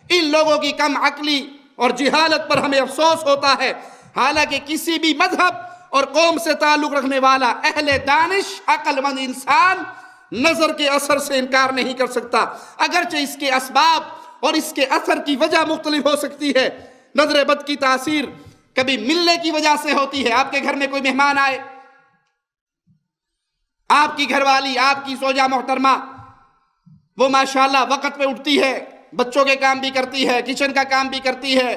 ان لوگوں کی کم عقلی اور جہالت پر ہمیں افسوس ہوتا ہے. حالانکہ کسی بھی مذہب اور قوم سے تعلق رکھنے والا اہل دانش عقل مند انسان نظر کے اثر سے انکار نہیں کر سکتا, اگرچہ اس کے اسباب اور اس کے اثر کی وجہ مختلف ہو سکتی ہے. نظر بد کی تاثیر کبھی ملنے کی وجہ سے ہوتی ہے. آپ کے گھر میں کوئی مہمان آئے, آپ کی گھر والی, آپ کی زوجہ محترمہ, وہ ماشاءاللہ وقت پہ اٹھتی ہے, بچوں کے کام بھی کرتی ہے, کچن کا کام بھی کرتی ہے,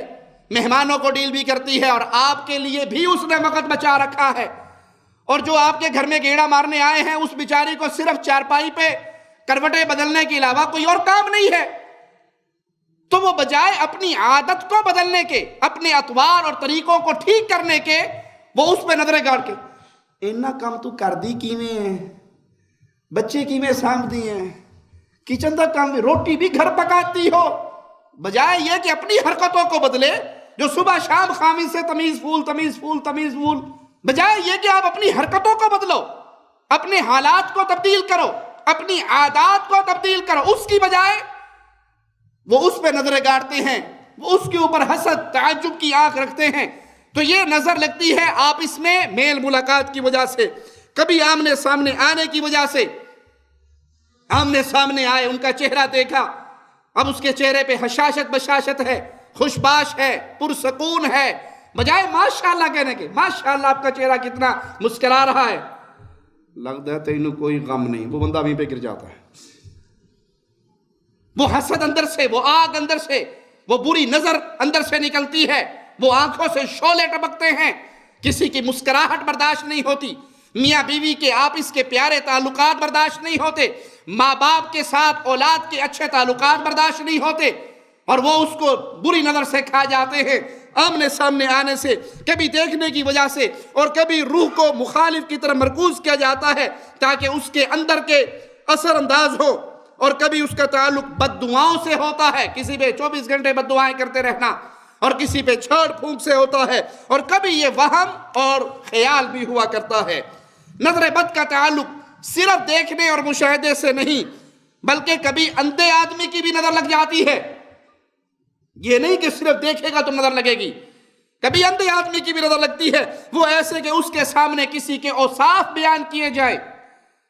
مہمانوں کو ڈیل بھی کرتی ہے, اور آپ کے لیے بھی اس نے وقت بچا رکھا ہے. اور جو آپ کے گھر میں گیڑا مارنے آئے ہیں اس بیچاری کو صرف چارپائی پہ کروٹیں بدلنے کے علاوہ کوئی اور کام نہیں ہے. تو وہ بجائے اپنی عادت کو بدلنے کے, اپنے اطوار اور طریقوں کو ٹھیک کرنے کے, وہ اس پہ نظریں گاڑ کے اینا کام تو کر دی کیویں ہے, بچے کیویں سانبھ دی ہیں, کچن دا کام بھی, روٹی بھی گھر پکاتی ہو, بجائے یہ کہ اپنی حرکتوں کو بدلے جو صبح شام خامس سے تمیز پھول تمیز پھول تمیز پھول, بجائے یہ کہ آپ اپنی حرکتوں کو بدلو, اپنے حالات کو تبدیل کرو, اپنی عادات کو تبدیل کرو, اس کی بجائے وہ اس پہ نظریں گاڑتے ہیں, وہ اس کے اوپر حسد تعجب کی آنکھ رکھتے ہیں. تو یہ نظر لگتی ہے آپس میں میل ملاقات کی وجہ سے, کبھی آمنے سامنے آنے کی وجہ سے. آمنے سامنے آئے, ان کا چہرہ دیکھا, اب اس کے چہرے پہ حشاشت بشاشت ہے, خوشباش ہے, پرسکون ہے, بجائے ماشاءاللہ کہنے کے, ماشاءاللہ آپ کا چہرہ کتنا مسکرا رہا ہے, لگتا ہے تینوں کوئی غم نہیں, وہ بندہ وہیں پہ گر جاتا ہے. وہ حسد اندر سے, وہ آگ اندر سے, وہ بری نظر اندر سے نکلتی ہے, وہ آنکھوں سے شعلے ٹپکتے ہیں, کسی کی مسکراہٹ برداشت نہیں ہوتی, میاں بیوی کے آپس کے پیارے تعلقات برداشت نہیں ہوتے, ماں باپ کے ساتھ اولاد کے اچھے تعلقات برداشت نہیں ہوتے, اور وہ اس کو بری نظر سے کھا جاتے ہیں آمنے سامنے آنے سے, کبھی دیکھنے کی وجہ سے, اور کبھی روح کو مخالف کی طرف مرکوز کیا جاتا ہے تاکہ اس کے اندر کے اثر انداز ہو, اور کبھی اس کا تعلق بد دعاؤں سے ہوتا ہے, کسی پہ 24 گھنٹے بد دعائیں کرتے رہنا, اور کسی پہ چھاڑ پھونک سے ہوتا ہے, اور کبھی یہ وہم اور خیال بھی ہوا کرتا ہے. نظر بد کا تعلق صرف دیکھنے اور مشاہدے سے نہیں, بلکہ کبھی اندھے آدمی کی بھی نظر لگ جاتی ہے. یہ نہیں کہ صرف دیکھے گا تو نظر لگے گی, کبھی اندھے آدمی کی بھی نظر لگتی ہے. وہ ایسے کہ اس کے سامنے کسی کے اوصاف بیان کیے جائے,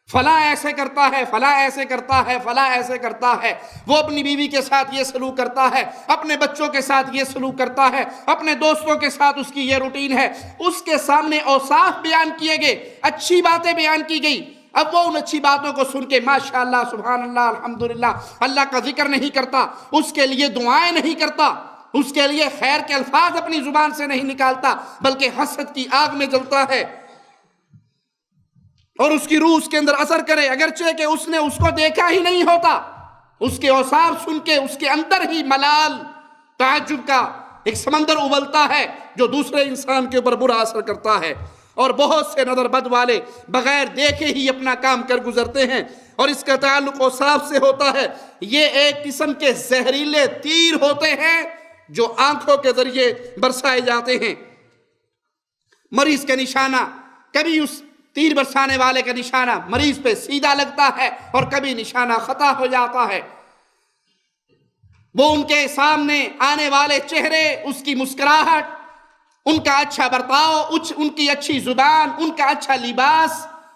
فلاں ایسے کرتا ہے, فلاں ایسے کرتا ہے, فلاں ایسے کرتا ہے, وہ اپنی بیوی کے ساتھ یہ سلوک کرتا ہے, اپنے بچوں کے ساتھ یہ سلوک کرتا ہے, اپنے دوستوں کے ساتھ اس کی یہ روٹین ہے. اس کے سامنے اوصاف بیان کیے گئے, اچھی باتیں بیان کی گئی. اب وہ ان اچھی باتوں کو سن کے ماشاءاللہ, سبحان اللہ, الحمدللہ, اللہ کا ذکر نہیں کرتا, اس کے لیے دعائیں نہیں کرتا, اس کے لیے خیر کے الفاظ اپنی زبان سے نہیں نکالتا, بلکہ حسد کی آگ میں جلتا ہے, اور اس کی روح اس کے اندر اثر کرے, اگرچہ کہ اس نے اس کو دیکھا ہی نہیں ہوتا. اس کے اوصاف سن کے اس کے اندر ہی ملال, تعجب کا ایک سمندر ابلتا ہے جو دوسرے انسان کے اوپر برا اثر کرتا ہے. اور بہت سے نظر بد والے بغیر دیکھے ہی اپنا کام کر گزرتے ہیں, اور اس کا تعلق اوصاف سے ہوتا ہے. یہ ایک قسم کے زہریلے تیر ہوتے ہیں جو آنکھوں کے ذریعے برسائے جاتے ہیں. مریض کا نشانہ, کبھی اس تیر برسانے والے کا نشانہ مریض پہ سیدھا لگتا ہے اور کبھی نشانہ خطا ہو جاتا ہے. وہ ان کے سامنے آنے والے چہرے, اس کی مسکراہٹ, ان کا اچھا برتاؤ, ان کی اچھی زبان, ان کا اچھا لباس,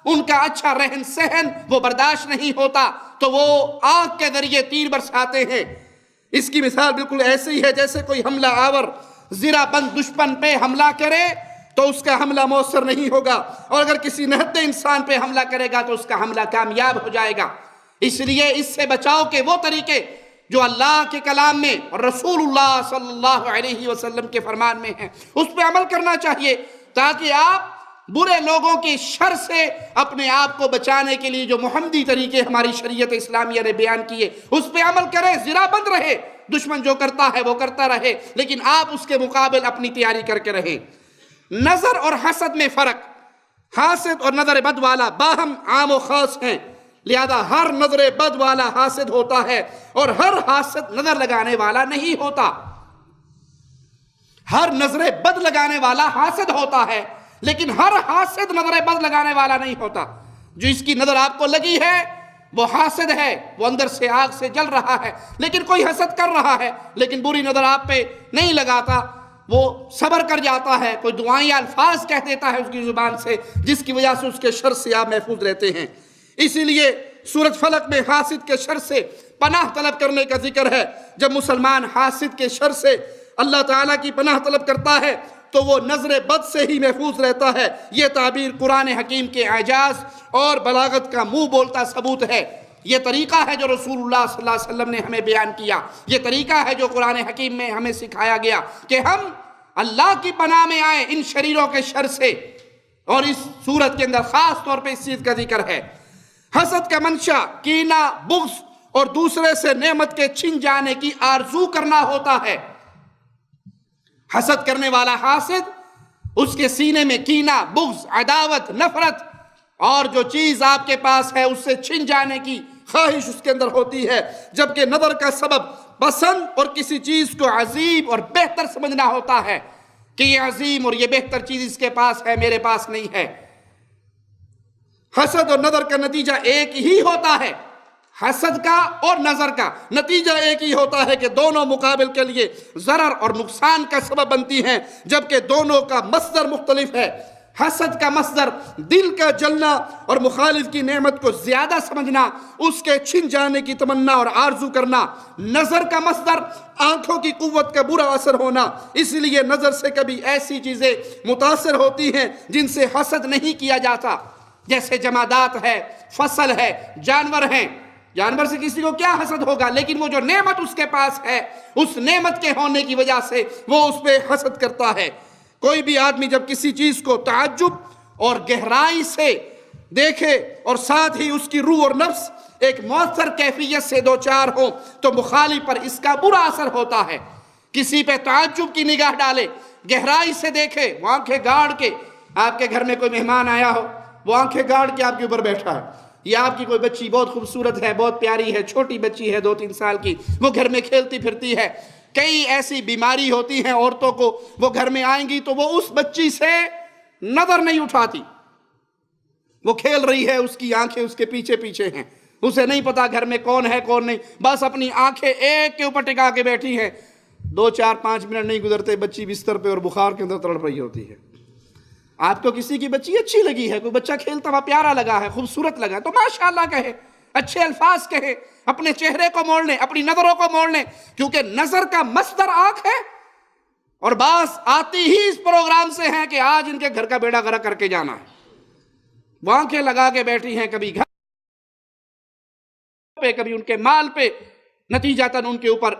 ان کا اچھا رہن سہن وہ برداشت نہیں ہوتا, تو وہ آنکھ کے ذریعے تیر برساتے ہیں. اس کی مثال بالکل ایسی ہے جیسے کوئی حملہ آور زرہ بند دشمن پہ حملہ کرے تو اس کا حملہ مؤثر نہیں ہوگا، اور اگر کسی نہتے انسان پہ حملہ کرے گا تو اس کا حملہ کامیاب ہو جائے گا۔ اس لیے اس سے بچاؤ کے وہ طریقے جو اللہ کے کلام میں اور رسول اللہ صلی اللہ علیہ وسلم کے فرمان میں ہیں، اس پہ عمل کرنا چاہیے، تاکہ آپ برے لوگوں کی شر سے اپنے آپ کو بچانے کے لیے جو محمدی طریقے ہماری شریعت اسلامیہ نے بیان کیے اس پہ عمل کریں، زرہ بند رہے، دشمن جو کرتا ہے وہ کرتا رہے، لیکن آپ اس کے مقابل اپنی تیاری کر کے رہیں۔ نظر اور حسد میں فرق، حاسد اور نظر بد والا باہم عام و خاص ہیں، لہذا ہر نظر بد والا حاسد ہوتا ہے اور ہر حاسد نظر لگانے والا نہیں ہوتا۔ ہر نظر بد لگانے والا حاسد ہوتا ہے، لیکن ہر حاسد نظر بد لگانے والا نہیں ہوتا۔ جو اس کی نظر آپ کو لگی ہے وہ حاسد ہے، وہ اندر سے آگ سے جل رہا ہے، لیکن کوئی حسد کر رہا ہے، لیکن بری نظر آپ پہ نہیں لگاتا، وہ صبر کر جاتا ہے، کوئی دعائیں الفاظ کہہ دیتا ہے اس کی زبان سے، جس کی وجہ سے اس کے شر سے آپ محفوظ رہتے ہیں۔ اسی لیے سورۃ فلق میں حاسد کے شر سے پناہ طلب کرنے کا ذکر ہے۔ جب مسلمان حاسد کے شر سے اللہ تعالیٰ کی پناہ طلب کرتا ہے تو وہ نظر بد سے ہی محفوظ رہتا ہے۔ یہ تعبیر قرآن حکیم کے اعجاز اور بلاغت کا منہ بولتا ثبوت ہے۔ یہ طریقہ ہے جو رسول اللہ صلی اللہ علیہ وسلم نے ہمیں بیان کیا، یہ طریقہ ہے جو قرآن حکیم میں ہمیں سکھایا گیا کہ ہم اللہ کی پناہ میں آئیں ان شریروں کے شر سے، اور اس صورت کے اندر خاص طور پہ اس چیز کا ذکر ہے۔ حسد کا منشا کینہ، بغض اور دوسرے سے نعمت کے چھن جانے کی آرزو کرنا ہوتا ہے۔ حسد کرنے والا حاسد، اس کے سینے میں کینہ، بغض، عداوت، نفرت اور جو چیز آپ کے پاس ہے اس سے چھن جانے کی خواہش اس کے اندر ہوتی ہے، جبکہ نظر کا سبب پسند اور کسی چیز کو عظیم اور بہتر سمجھنا ہوتا ہے کہ یہ عظیم اور یہ بہتر چیز اس کے پاس ہے، میرے پاس نہیں ہے۔ حسد اور نظر کا نتیجہ ایک ہی ہوتا ہے، حسد کا اور نظر کا نتیجہ ایک ہی ہوتا ہے کہ دونوں مقابل کے لیے ضرر اور نقصان کا سبب بنتی ہیں، جبکہ دونوں کا مصدر مختلف ہے۔ حسد کا مصدر دل کا جلنا اور مخالف کی نعمت کو زیادہ سمجھنا، اس کے چھن جانے کی تمنا اور آرزو کرنا۔ نظر کا مصدر آنکھوں کی قوت کا برا اثر ہونا، اس لیے نظر سے کبھی ایسی چیزیں متاثر ہوتی ہیں جن سے حسد نہیں کیا جاتا، جیسے جمادات ہے، فصل ہے، جانور ہیں۔ جانور سے کسی کو کیا حسد ہوگا، لیکن وہ جو نعمت اس کے پاس ہے، اس نعمت کے ہونے کی وجہ سے وہ اس پہ حسد کرتا ہے۔ کوئی بھی آدمی جب کسی چیز کو تعجب اور گہرائی سے دیکھے اور ساتھ ہی اس کی روح اور نفس ایک مؤثر کیفیت سے دوچار ہو تو مخالف پر اس کا برا اثر ہوتا ہے۔ کسی پہ تعجب کی نگاہ ڈالے، گہرائی سے دیکھے، وہ آنکھیں گاڑ کے، آپ کے گھر میں کوئی مہمان آیا ہو، وہ آنکھیں گاڑ کے آپ کے اوپر بیٹھا ہے، یا آپ کی کوئی بچی بہت خوبصورت ہے، بہت پیاری ہے، چھوٹی بچی ہے 2-3 سال کی، وہ گھر میں کھیلتی پھرتی ہے۔ کئی ایسی بیماری ہوتی ہیں عورتوں کو، وہ گھر میں آئیں گی تو وہ اس بچی سے نظر نہیں اٹھاتی، وہ کھیل رہی ہے، اس کی آنکھیں اس کے پیچھے پیچھے ہیں، اسے نہیں پتا گھر میں کون ہے کون نہیں، بس اپنی آنکھیں ایک کے اوپر ٹکا کے بیٹھی ہیں۔ 2-4-5 منٹ نہیں گزرتے بچی بستر پہ اور بخار کے اندر تڑپ رہی ہوتی ہے۔ آپ کو کسی کی بچی اچھی لگی ہے، کوئی بچہ کھیلتا ہوا پیارا لگا ہے، خوبصورت لگا ہے، تو ماشاءاللہ کہے، اچھے الفاظ کہے، اپنے چہرے کو موڑ لیں، اپنی نظروں کو موڑ لیں، کیونکہ نظر کا مصدر آنکھ ہے، اور باس آتی ہی اس پروگرام سے ہیں کہ آج ان کے گھر کا بیڑا غرق کر کے جانا ہے۔ وہ آنکھیں لگا کے بیٹھی ہیں، کبھی گھر پہ، کبھی ان کے مال پہ، نتیجتاً ان کے اوپر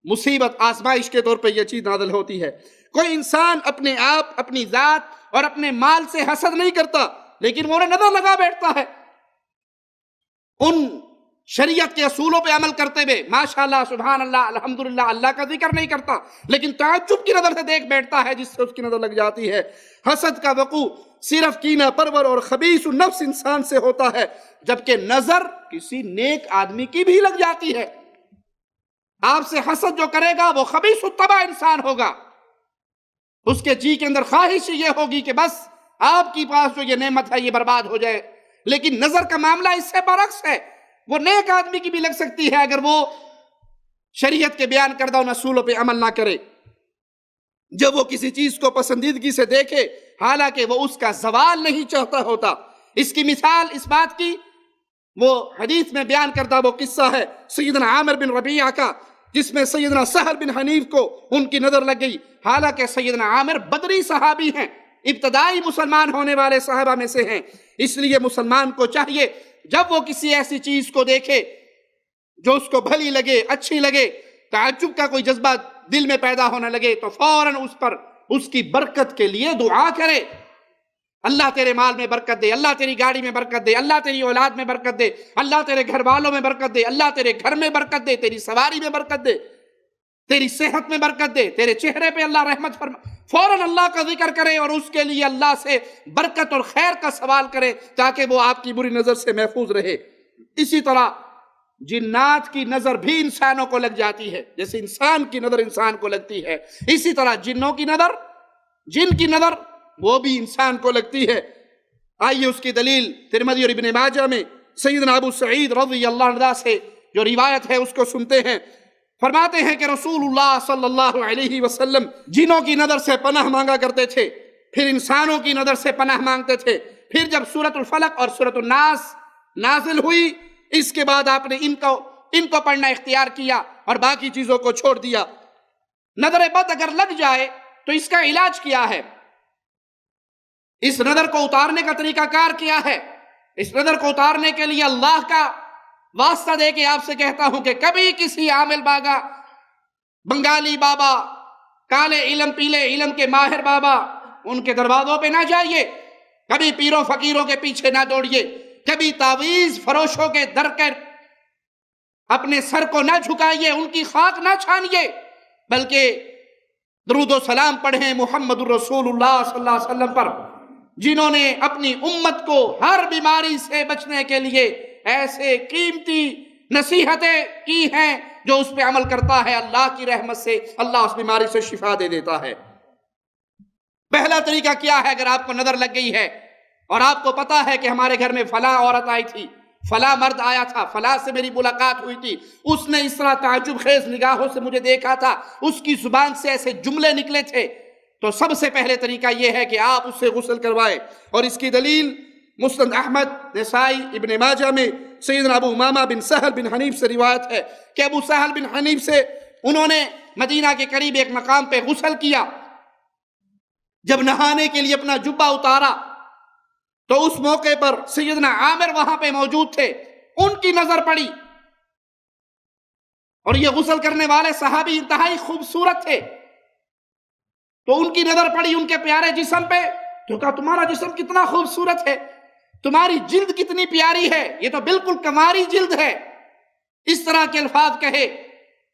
مصیبت، آزمائش کے طور پہ یہ چیز نازل ہوتی ہے۔ کوئی انسان اپنے آپ، اپنی ذات اور اپنے مال سے حسد نہیں کرتا، لیکن وہ انہیں نظر لگا بیٹھتا ہے، ان شریعت کے اصولوں پہ عمل کرتے ہوئے ماشاءاللہ، سبحان اللہ، الحمدللہ، اللہ کا ذکر نہیں کرتا، لیکن تعجب کی نظر سے دیکھ بیٹھتا ہے، جس سے اس کی نظر لگ جاتی ہے۔ حسد کا وقوع صرف کینہ پرور اور خبیث النفس انسان سے ہوتا ہے، جبکہ نظر کسی نیک آدمی کی بھی لگ جاتی ہے۔ آپ سے حسد جو کرے گا وہ خبیث الطبع انسان ہوگا، اس کے جی کے اندر خواہش یہ ہوگی کہ بس آپ کی پاس جو یہ نعمت ہے یہ برباد ہو جائے۔ لیکن نظر کا معاملہ اس سے برعکس ہے، وہ نیک آدمی کی بھی لگ سکتی ہے اگر وہ شریعت کے بیان کردہ ان اصولوں پہ عمل نہ کرے۔ جب وہ کسی چیز کو پسندیدگی سے دیکھے حالانکہ وہ اس کا زوال نہیں چاہتا ہوتا۔ اس کی مثال اس بات کی وہ حدیث میں بیان کردہ وہ قصہ ہے سیدنا عامر بن ربیعہ کا، جس میں سیدنا سہل بن حنیف کو ان کی نظر لگ گئی، حالانکہ سیدنا عامر بدری صحابی ہیں، ابتدائی مسلمان ہونے والے صحابہ میں سے ہیں۔ اس لیے مسلمان کو چاہیے جب وہ کسی ایسی چیز کو دیکھے جو اس کو بھلی لگے، اچھی لگے، تعجب کا کوئی جذبہ دل میں پیدا ہونے لگے، تو فوراً اس پر اس کی برکت کے لیے دعا کرے۔ اللہ تیرے مال میں برکت دے، اللہ تیری گاڑی میں برکت دے، اللہ تیری اولاد میں برکت دے، اللہ تیرے گھر والوں میں برکت دے، اللہ تیرے گھر میں برکت دے، تیری سواری میں برکت دے، تیری صحت میں برکت دے، تیرے چہرے پہ اللہ رحمت فرما۔ فوراً اللہ کا ذکر کرے اور اس کے لیے اللہ سے برکت اور خیر کا سوال کرے تاکہ وہ آپ کی بری نظر سے محفوظ رہے۔ اسی طرح جنات کی نظر بھی انسانوں کو لگ جاتی ہے، جیسے انسان کی نظر انسان کو لگتی ہے، اسی طرح جنوں کی نظر، جن کی نظر وہ بھی انسان کو لگتی ہے۔ آئیے اس کی دلیل ترمذی اور ابن ماجہ میں سیدنا ابو سعید رضی اللہ عنہ سے جو روایت ہے اس کو سنتے ہیں۔ فرماتے ہیں کہ رسول اللہ صلی اللہ علیہ وسلم جنوں کی نظر سے پناہ مانگا کرتے تھے، پھر انسانوں کی نظر سے پناہ مانگتے تھے، پھر جب سورۃ الفلق اور سورۃ الناس نازل ہوئی اس کے بعد آپ نے ان کو پڑھنا اختیار کیا اور باقی چیزوں کو چھوڑ دیا۔ نظر بد اگر لگ جائے تو اس کا علاج کیا ہے؟ اس نظر کو اتارنے کا طریقہ کار کیا ہے؟ اس نظر کو اتارنے کے لیے اللہ کا واسطہ دے کے آپ سے کہتا ہوں کہ کبھی کسی عامل باغا، بنگالی بابا، کالے علم پیلے علم کے ماہر بابا ان کے دروازوں پہ نہ جائیے، کبھی پیروں فقیروں کے پیچھے نہ دوڑیے، کبھی تعویذ فروشوں کے در کر اپنے سر کو نہ جھکائیے، ان کی خاک نہ چھانیے، بلکہ درود و سلام پڑھیں محمد الرسول اللہ صلی اللہ علیہ وسلم پر، جنہوں نے اپنی امت کو ہر بیماری سے بچنے کے لیے ایسے قیمتی نصیحتیں کی ہیں جو اس پہ عمل کرتا ہے اللہ کی رحمت سے اللہ اس بیماری سے شفا دے دیتا ہے۔ پہلا طریقہ کیا ہے؟ اگر آپ کو نظر لگ گئی ہے اور آپ کو پتا ہے کہ ہمارے گھر میں فلاں عورت آئی تھی، فلاں مرد آیا تھا، فلاں سے میری ملاقات ہوئی تھی، اس نے اس طرح تعجب خیز نگاہوں سے مجھے دیکھا تھا، اس کی زبان سے ایسے جملے نکلے تھے، تو سب سے پہلے طریقہ یہ ہے کہ آپ اس سے غسل کروائیں۔ اور اس کی دلیل مسند احمد، نسائی، ابن ماجہ میں سیدنا ابو امامہ بن سہل بن حنیف سے روایت ہے کہ ابو سہل بن حنیف سے انہوں نے مدینہ کے قریب ایک مقام پہ غسل کیا، جب نہانے کے لیے اپنا جبہ اتارا تو اس موقع پر سیدنا عامر وہاں پہ موجود تھے، ان کی نظر پڑی، اور یہ غسل کرنے والے صحابی انتہائی خوبصورت تھے، تو ان کی نظر پڑی ان کے پیارے جسم پہ، تو کہا تمہارا جسم کتنا خوبصورت ہے، تمہاری جلد کتنی پیاری ہے، یہ تو بالکل کماری جلد ہے، اس طرح کے الفاظ کہے،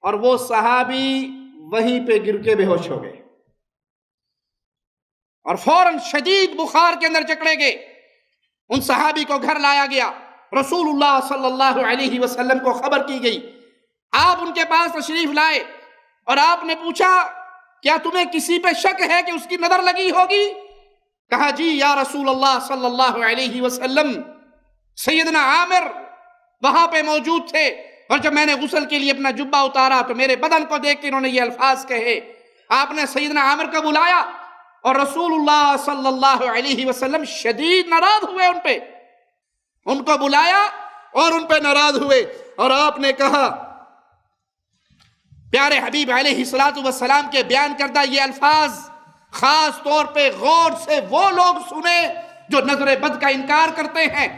اور وہ صحابی وہیں پہ گر کے بے ہوش ہو گئے اور فوراً شدید بخار کے اندر جکڑے گئے۔ ان صحابی کو گھر لایا گیا، رسول اللہ صلی اللہ علیہ وسلم کو خبر کی گئی، آپ ان کے پاس تشریف لائے اور آپ نے پوچھا کیا تمہیں کسی پہ شک ہے کہ اس کی نظر لگی ہوگی؟ کہا جی یا رسول اللہ صلی اللہ علیہ وسلم، سیدنا عامر وہاں پہ موجود تھے، اور جب میں نے غسل کے لیے اپنا جبہ اتارا تو میرے بدن کو دیکھ کے انہوں نے یہ الفاظ کہے۔ آپ نے سیدنا عامر کو بلایا اور رسول اللہ صلی اللہ علیہ وسلم شدید ناراض ہوئے ان پہ، ان کو بلایا اور ان پہ ناراض ہوئے، اور آپ نے کہا پیارے حبیب علیہ السلام کے بیان کردہ یہ الفاظ خاص طور پہ غور سے وہ لوگ سنیں جو نظر بد کا انکار کرتے ہیں،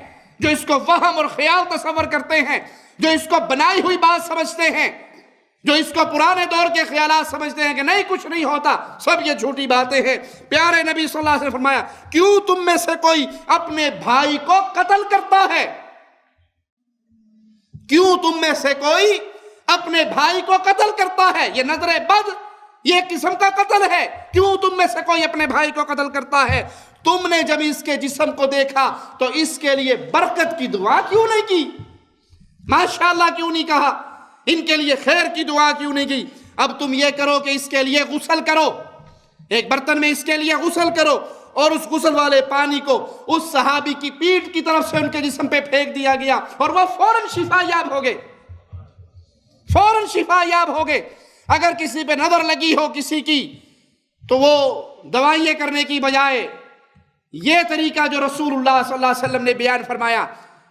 جو اس کو وہم اور خیال تصور کرتے ہیں، جو اس کو بنائی ہوئی بات سمجھتے ہیں، جو اس کو پرانے دور کے خیالات سمجھتے ہیں کہ نہیں کچھ نہیں ہوتا، سب یہ جھوٹی باتیں ہیں۔ پیارے نبی صلی اللہ علیہ وسلم نے فرمایا کیوں تم میں سے کوئی اپنے بھائی کو قتل کرتا ہے؟ کیوں تم میں سے کوئی اپنے بھائی کو قتل کرتا ہے؟ یہ نظر بد یہ قسم کا قتل ہے۔ کیوں تم میں سے کوئی اپنے بھائی کو قتل کرتا ہے؟ تم نے جب اس کے جسم کو دیکھا تو اس کے لیے برکت کی دعا کیوں نہیں کی؟ ماشاءاللہ کیوں نہیں کہا؟ ان کے لیے خیر کی دعا کیوں نہیں کی؟ اب تم یہ کرو کہ اس کے لیے غسل کرو، ایک برتن میں اس کے لیے غسل کرو، اور اس غسل والے پانی کو اس صحابی کی پیٹھ کی طرف سے ان کے جسم پہ پھینک دیا گیا، اور وہ فوراً شفا یاب ہو گئے، فوراً شفا یاب ہو گئے۔ اگر کسی پہ نظر لگی ہو کسی کی تو وہ دوائیں کرنے کی بجائے یہ طریقہ جو رسول اللہ صلی اللہ علیہ وسلم نے بیان فرمایا،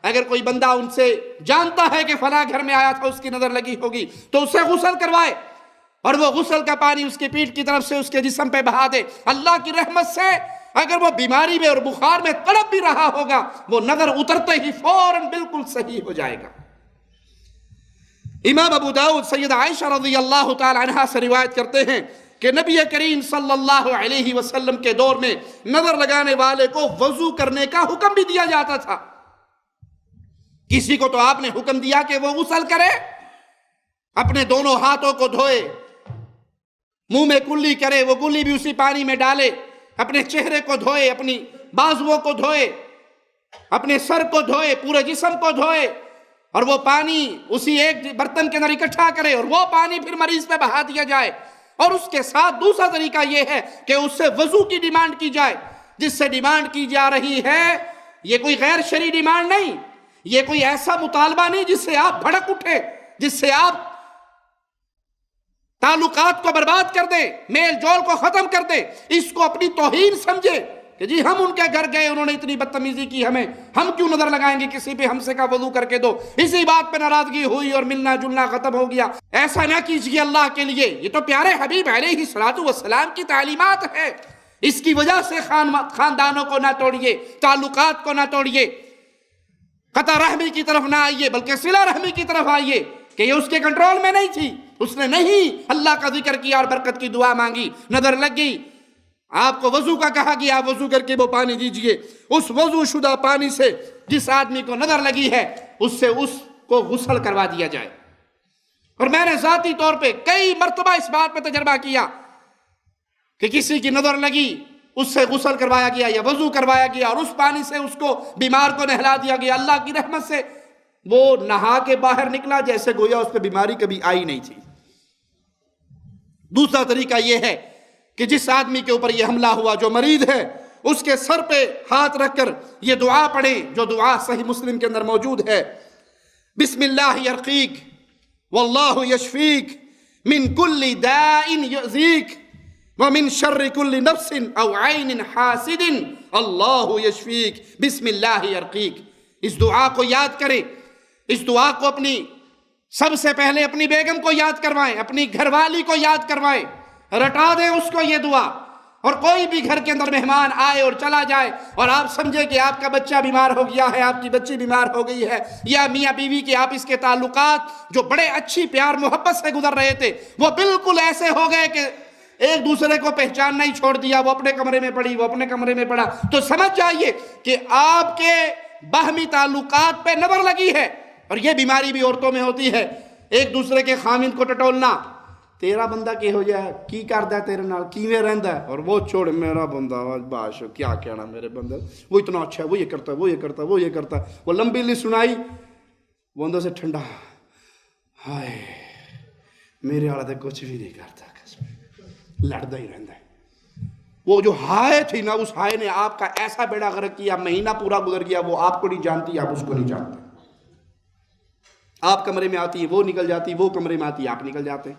اگر کوئی بندہ ان سے جانتا ہے کہ فلاں گھر میں آیا تھا اس کی نظر لگی ہوگی تو اسے غسل کروائے، اور وہ غسل کا پانی اس کی پیٹھ کی طرف سے اس کے جسم پہ بہا دے، اللہ کی رحمت سے اگر وہ بیماری میں اور بخار میں تڑپ بھی رہا ہوگا وہ نظر اترتے ہی فوراً بالکل صحیح ہو جائے گا۔ امام ابو داؤد سیدہ عائشہ رضی اللہ تعالی عنہا سے روایت کرتے ہیں کہ نبی کریم صلی اللہ علیہ وسلم کے دور میں نظر لگانے والے کو وضو کرنے کا حکم بھی دیا جاتا تھا۔ کسی کو تو آپ نے حکم دیا کہ وہ غسل کرے، اپنے دونوں ہاتھوں کو دھوئے، منہ میں کلی کرے، وہ کلی بھی اسی پانی میں ڈالے، اپنے چہرے کو دھوئے، اپنی بازوؤں کو دھوئے، اپنے سر کو دھوئے، پورے جسم کو دھوئے، اور وہ پانی اسی ایک برتن کے اندر اکٹھا کرے اور وہ پانی پھر مریض پہ بہا دیا جائے۔ اور اس کے ساتھ دوسرا طریقہ یہ ہے کہ اس سے وضو کی ڈیمانڈ کی جائے۔ جس سے ڈیمانڈ کی جا رہی ہے یہ کوئی غیر شرعی ڈیمانڈ نہیں، یہ کوئی ایسا مطالبہ نہیں جس سے آپ بھڑک اٹھے، جس سے آپ تعلقات کو برباد کر دیں، میل جول کو ختم کر دیں، اس کو اپنی توہین سمجھے کہ جی ہم ان کے گھر گئے، انہوں نے اتنی بدتمیزی کی، ہم کیوں نظر لگائیں گے کسی پہ، ہم سے کہا وضو کر کے دو، اسی بات پہ ناراضگی ہوئی اور ملنا جلنا ختم ہو گیا۔ ایسا نہ کیجیے اللہ کے لیے، یہ تو پیارے حبیب علیہ السلام کی تعلیمات ہے۔ اس کی وجہ سے خاندانوں کو نہ توڑیے، تعلقات کو نہ توڑیے، قطع رحمی کی طرف نہ آئیے بلکہ صلہ رحمی کی طرف آئیے کہ یہ اس کے کنٹرول میں نہیں تھی، اس نے نہیں اللہ کا ذکر کیا اور برکت کی دعا مانگی، نظر لگ گئی، آپ کو وضو کا کہا گیا، آپ وضو کر کے وہ پانی دیجئے۔ اس وضو شدہ پانی سے جس آدمی کو نظر لگی ہے اس سے اس کو غسل کروا دیا جائے۔ اور میں نے ذاتی طور پہ کئی مرتبہ اس بات پہ تجربہ کیا کہ کسی کی نظر لگی، اس سے غسل کروایا گیا یا وضو کروایا گیا اور اس پانی سے اس کو بیمار کو نہلا دیا گیا۔ اللہ کی رحمت سے وہ نہا کے باہر نکلا جیسے گویا اس پہ بیماری کبھی آئی نہیں تھی۔ دوسرا طریقہ یہ ہے کہ جس آدمی کے اوپر یہ حملہ ہوا، جو مریض ہے، اس کے سر پہ ہاتھ رکھ کر یہ دعا پڑھیں جو دعا صحیح مسلم کے اندر موجود ہے۔ بسم اللہ یرقیک واللہ یشفیک من کل داء یؤذیک ومن شر کل نفس او عین حاسد اللہ یشفیک بسم اللہ یرقیک۔ اس دعا کو یاد کریں، اس دعا کو سب سے پہلے اپنی بیگم کو یاد کروائیں، اپنی گھر والی کو یاد کروائیں، رٹا دیں اس کو یہ دعا۔ اور کوئی بھی گھر کے اندر مہمان آئے اور چلا جائے اور آپ سمجھے کہ آپ کا بچہ بیمار ہو گیا ہے، آپ کی بچی بیمار ہو گئی ہے، یا میاں بیوی کے آپس کے تعلقات جو بڑے اچھی پیار محبت سے گزر رہے تھے وہ بالکل ایسے ہو گئے کہ ایک دوسرے کو پہچاننا ہی چھوڑ دیا، وہ اپنے کمرے میں پڑی، وہ اپنے کمرے میں پڑا، تو سمجھ جائیے کہ آپ کے باہمی تعلقات پہ نظر لگی ہے۔ اور یہ بیماری بھی عورتوں میں ہوتی ہے، ایک دوسرے کے خامند کو ٹٹولنا، تیرا بندہ کی ہو جائے، کی کردا ہے تیرے نال، کیویں رہندا ہے، اور وہ چھوڑ میرا بندہ باش کیا کہنا میرے بندے، وہ اتنا اچھا ہے، وہ یہ کرتا ہے، وہ یہ کرتا ہے، وہ یہ کرتا ہے، وہ لمبی لسٹ سنائی، وہ اندر سے ٹھنڈا، ہائے میرے والا تو کچھ بھی نہیں کرتا، لڑتا ہی رہتا ہے۔ وہ جو ہائے تھی نا، اس ہائے نے آپ کا ایسا بیڑا غرق کیا، مہینہ پورا گزر گیا، وہ آپ کو نہیں جانتی، آپ اس کو نہیں جانتے۔ آپ کمرے میں آتی ہے وہ نکل جاتی، وہ کمرے میں آتی ہے آپ نکل جاتے۔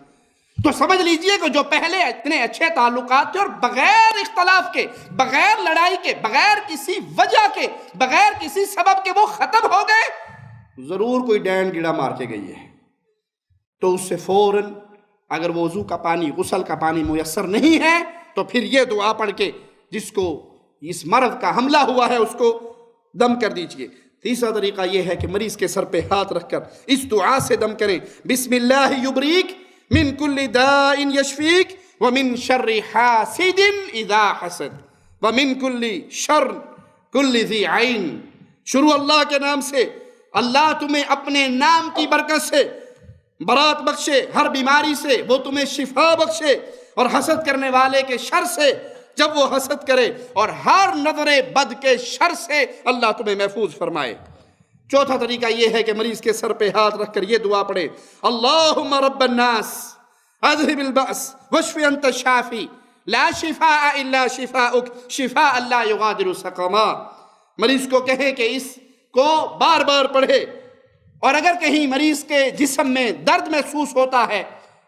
تو سمجھ لیجئے کہ جو پہلے اتنے اچھے تعلقات تھے اور بغیر اختلاف کے، بغیر لڑائی کے، بغیر کسی وجہ کے، بغیر کسی سبب کے وہ ختم ہو گئے، ضرور کوئی ڈین گیڑا مار کے گئی ہے۔ تو اس سے فوراً اگر وضو کا پانی، غسل کا پانی میسر نہیں ہے تو پھر یہ دعا پڑھ کے جس کو اس مرض کا حملہ ہوا ہے اس کو دم کر دیجئے۔ تیسرا طریقہ یہ ہے کہ مریض کے سر پہ ہاتھ رکھ کر اس دعا سے دم کریں، بسم اللہ یبریک من کل داء یشفیک ومن شر حاسد اذا حسد ومن کل شر کل ذی عین۔ شروع اللہ کے نام سے، اللہ تمہیں اپنے نام کی برکت سے برات بخشے، ہر بیماری سے وہ تمہیں شفا بخشے، اور حسد کرنے والے کے شر سے جب وہ حسد کرے، اور ہر نظر بد کے شر سے اللہ تمہیں محفوظ فرمائے۔ چوتھا طریقہ یہ ہے کہ مریض کے سر پہ ہاتھ رکھ کر یہ دعا پڑھے، اللہم رب الناس اذہب البأس واشف انت الشافی لا شفاء الا شفاءک شفاء لا یغادر سقما۔ مریض کو کہیں کہ اس کو بار بار پڑھے، اور اگر کہیں مریض کے جسم میں درد محسوس ہوتا ہے،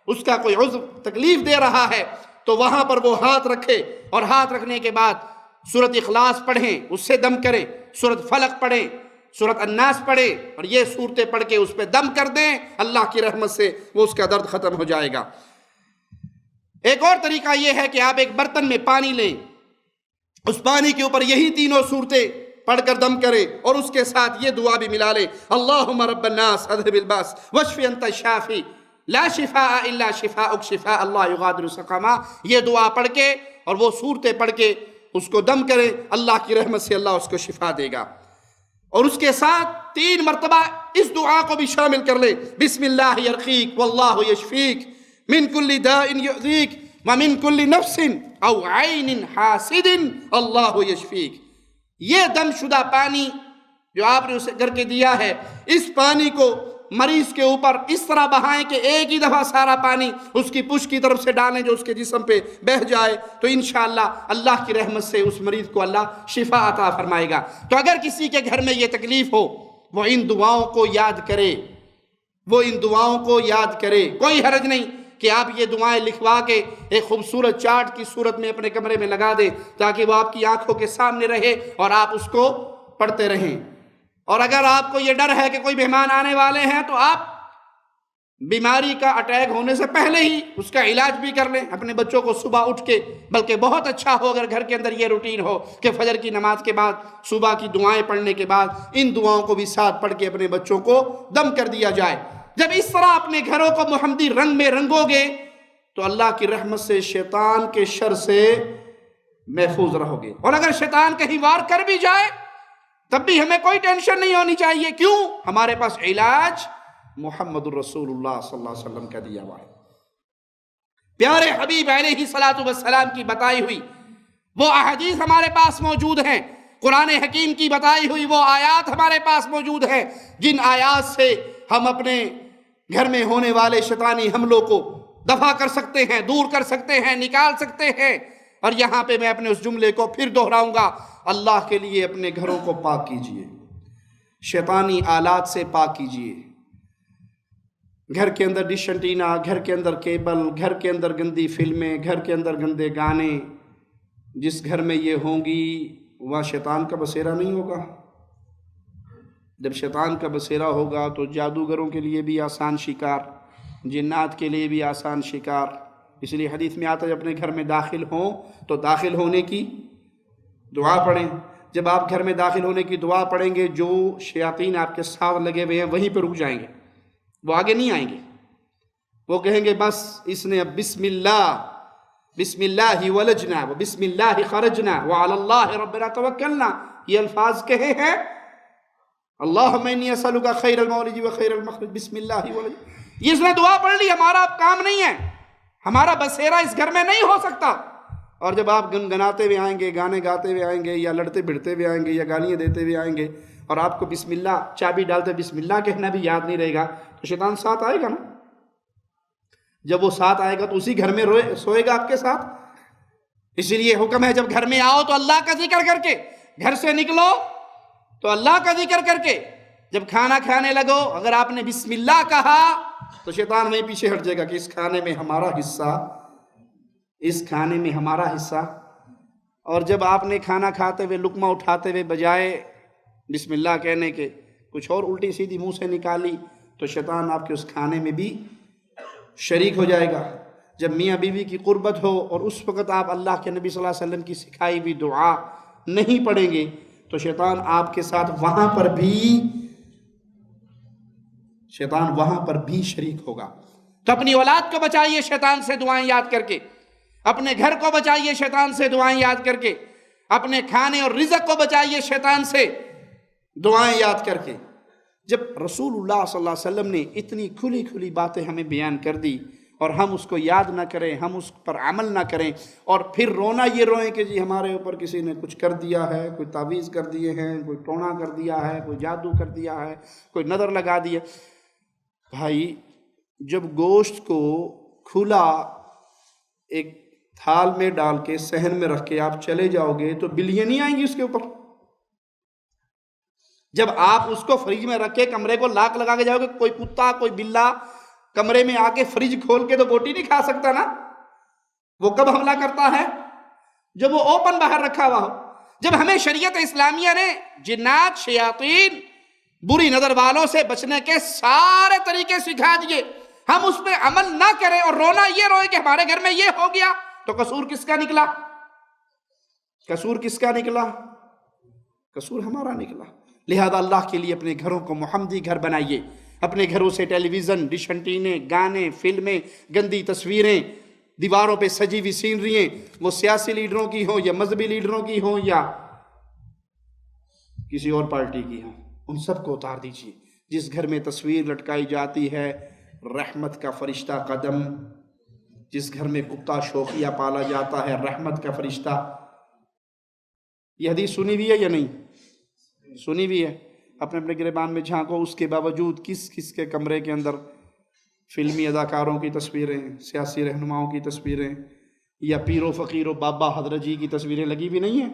اس کا کوئی عضو تکلیف دے رہا ہے، تو وہاں پر وہ ہاتھ رکھے، اور ہاتھ رکھنے کے بعد سورۃ اخلاص پڑھیں، اس سے دم کریں، سورۃ فلق پڑھیں، سورۃ الناس پڑھیں، اور یہ صورتیں پڑھ کے اس پہ دم کر دیں، اللہ کی رحمت سے وہ اس کا درد ختم ہو جائے گا۔ ایک اور طریقہ یہ ہے کہ آپ ایک برتن میں پانی لیں، اس پانی کے اوپر یہی تینوں صورتیں پڑھ کر دم کرے اور اس کے ساتھ یہ دعا بھی ملا لے، اللہم رب الناس اذھب الباس واشف انت الشافی لا شفاء الا شفاءک شفاء لا یغادر سقما، یہ دعا پڑھ کے اور وہ صورتیں پڑھ کے اس کو دم کرے، اللہ کی رحمت سے اللہ اس کو شفا دے گا۔ اور اس کے ساتھ 3 مرتبہ اس دعا کو بھی شامل کر لے، بسم اللہ یرقیک واللہ یشفیک من کل داء یؤذیک ومن کل نفس او عین حاسد اللہ یشفیک۔ یہ دم شدہ پانی جو آپ نے اسے کر کے دیا ہے، اس پانی کو مریض کے اوپر اس طرح بہائیں کہ ایک ہی دفعہ سارا پانی اس کی پشت کی طرف سے ڈالیں جو اس کے جسم پہ بہہ جائے، تو انشاءاللہ اللہ کی رحمت سے اس مریض کو اللہ شفا عطا فرمائے گا۔ تو اگر کسی کے گھر میں یہ تکلیف ہو، وہ ان دعاؤں کو یاد کرے، کوئی حرج نہیں کہ آپ یہ دعائیں لکھوا کے ایک خوبصورت چارٹ کی صورت میں اپنے کمرے میں لگا دیں تاکہ وہ آپ کی آنکھوں کے سامنے رہے اور آپ اس کو پڑھتے رہیں۔ اور اگر آپ کو یہ ڈر ہے کہ کوئی مہمان آنے والے ہیں تو آپ بیماری کا اٹیک ہونے سے پہلے ہی اس کا علاج بھی کر لیں اپنے بچوں کو صبح اٹھ کے، بلکہ بہت اچھا ہو اگر گھر کے اندر یہ روٹین ہو کہ فجر کی نماز کے بعد صبح کی دعائیں پڑھنے کے بعد ان دعاؤں کو بھی ساتھ پڑھ کے اپنے بچوں کو دم کر دیا جائے۔ جب اس طرح اپنے گھروں کو محمدی رنگ میں رنگو گے تو اللہ کی رحمت سے شیطان کے شر سے محفوظ رہو گے، اور اگر شیطان کہیں وار کر بھی جائے تب بھی ہمیں کوئی ٹینشن نہیں ہونی چاہیے۔ کیوں؟ ہمارے پاس علاج محمد الرسول اللہ صلی اللہ علیہ وسلم کا دیا ہوا ہے۔ پیارے حبیب علیہ السلام کی بتائی ہوئی وہ احادیث ہمارے پاس موجود ہیں، قرآن حکیم کی بتائی ہوئی وہ آیات ہمارے پاس موجود ہیں، جن آیات سے ہم اپنے گھر میں ہونے والے شیطانی حملوں کو دفع کر سکتے ہیں، دور کر سکتے ہیں، نکال سکتے ہیں۔ اور یہاں پہ میں اپنے اس جملے کو پھر دہراؤں گا، اللہ کے لیے اپنے گھروں کو پاک کیجئے، شیطانی آلات سے پاک کیجئے۔ گھر کے اندر ڈش انٹینا، گھر کے اندر کیبل، گھر کے اندر گندی فلمیں، گھر کے اندر گندے گانے، جس گھر میں یہ ہوں گی وہاں شیطان کا بسیرا نہیں ہوگا۔ جب شیطان کا بسیرا ہوگا تو جادوگروں کے لیے بھی آسان شکار، جنات کے لیے بھی آسان شکار۔ اس لیے حدیث میں آتا ہے جب اپنے گھر میں داخل ہوں تو داخل ہونے کی دعا پڑھیں۔ جب آپ گھر میں داخل ہونے کی دعا پڑھیں گے، جو شیاطین آپ کے ساتھ لگے ہوئے ہیں وہیں پہ رک جائیں گے، وہ آگے نہیں آئیں گے۔ وہ کہیں گے بس اس نے اب بسم اللہ ولجنا و بسم اللہ خرجنا وعلی اللہ ربنا توکلنا یہ الفاظ کہے ہیں، اللہم انی اسألک خیر المولج و خیر المخرج بسم اللہ ولجنا۔ یہ اس نے دعا پڑھ لی، ہمارا اب کام نہیں ہے، ہمارا بسیرا اس گھر میں نہیں ہو سکتا۔ اور جب آپ گنگناتے ہوئے آئیں گے، گانے گاتے ہوئے آئیں گے، یا لڑتے بھڑتے ہوئے آئیں گے، یا گالیاں دیتے ہوئے آئیں گے، اور آپ کو بسم اللہ چابی ڈالتے بسم اللہ کہنا بھی یاد نہیں رہے گا، تو شیطان ساتھ آئے گا نا۔ جب وہ ساتھ آئے گا تو اسی گھر میں سوئے گا آپ کے ساتھ۔ اسی لیے حکم ہے جب گھر میں آؤ تو اللہ کا ذکر کر کے، گھر سے نکلو تو اللہ کا ذکر کر کے، جب کھانا کھانے لگو اگر آپ نے بسم اللہ کہا تو شیطان وہیں پیچھے ہٹ جائے گا کہ اس کھانے میں ہمارا حصہ، اس کھانے میں ہمارا حصہ۔ اور جب آپ نے کھانا کھاتے ہوئے لقمہ اٹھاتے ہوئے بجائے بسم اللہ کہنے کے کچھ اور الٹی سیدھی منہ سے نکالی تو شیطان آپ کے اس کھانے میں بھی شریک ہو جائے گا۔ جب میاں بیوی کی قربت ہو اور اس وقت آپ اللہ کے نبی صلی اللہ علیہ وسلم کی سکھائی ہوئی دعا نہیں پڑھیں گے تو شیطان آپ کے ساتھ وہاں پر بھی شریک ہوگا۔ تو اپنی اولاد کو بچائیے شیطان سے دعائیں یاد کر کے، اپنے گھر کو بچائیے شیطان سے دعائیں یاد کر کے، اپنے کھانے اور رزق کو بچائیے شیطان سے دعائیں یاد کر کے۔ جب رسول اللہ صلی اللہ علیہ وسلم نے اتنی کھلی کھلی باتیں ہمیں بیان کر دی اور ہم اس کو یاد نہ کریں، ہم اس پر عمل نہ کریں، اور پھر رونا یہ روئیں کہ جی ہمارے اوپر کسی نے کچھ کر دیا ہے، کوئی تعویذ کر دیے ہیں، کوئی ٹونا کر دیا ہے، کوئی جادو کر دیا ہے، کوئی نظر لگا دیا۔ بھائی جب گوشت کو کھلا ایک تھال میں ڈال کے صحن میں رکھ کے آپ چلے جاؤ گے تو بلیاں نہیں آئیں گی اس کے اوپر؟ جب آپ اس کو فریج میں رکھ کے کمرے کو لاک لگا کے جاؤ گے، کوئی کتا کوئی بلا کمرے میں آ کے فریج کھول کے تو بوٹی نہیں کھا سکتا نا۔ وہ کب حملہ کرتا ہے؟ جب وہ اوپن باہر رکھا ہوا ہو۔ جب ہمیں شریعت اسلامیہ نے جنات، شیاطین، بری نظر والوں سے بچنے کے سارے طریقے سکھا دیے، ہم اس پہ عمل نہ کریں اور رونا یہ روئے کہ ہمارے گھر میں یہ ہو گیا، تو قصور کس کا نکلا؟ قصور کس کا نکلا؟ قصور ہمارا نکلا۔ لہذا اللہ کے لیے اپنے گھروں کو محمدی گھر بنائیے، اپنے گھروں سے ٹیلی ویژن، ڈش انٹینے، گانے، فلمیں، گندی تصویریں، دیواروں پہ سجی ہوئی سینریاں، وہ سیاسی لیڈروں کی ہوں یا مذہبی لیڈروں کی ہوں یا کسی اور پارٹی کی ہوں، ان سب کو اتار دیجیے۔ جس گھر میں تصویر لٹکائی جاتی ہے رحمت کا فرشتہ قدم، جس گھر میں کتا شوقیہ پالا جاتا ہے رحمت کا فرشتہ۔ یہ حدیث سنی بھی ہے یا نہیں؟ سنی بھی ہے۔ اپنے اپنے گریبان میں جھانکو، اس کے باوجود کس کس کے کمرے کے اندر فلمی اداکاروں کی تصویریں، سیاسی رہنماؤں کی تصویریں یا پیر و فقیر و بابا حضرت جی کی تصویریں لگی بھی نہیں ہیں؟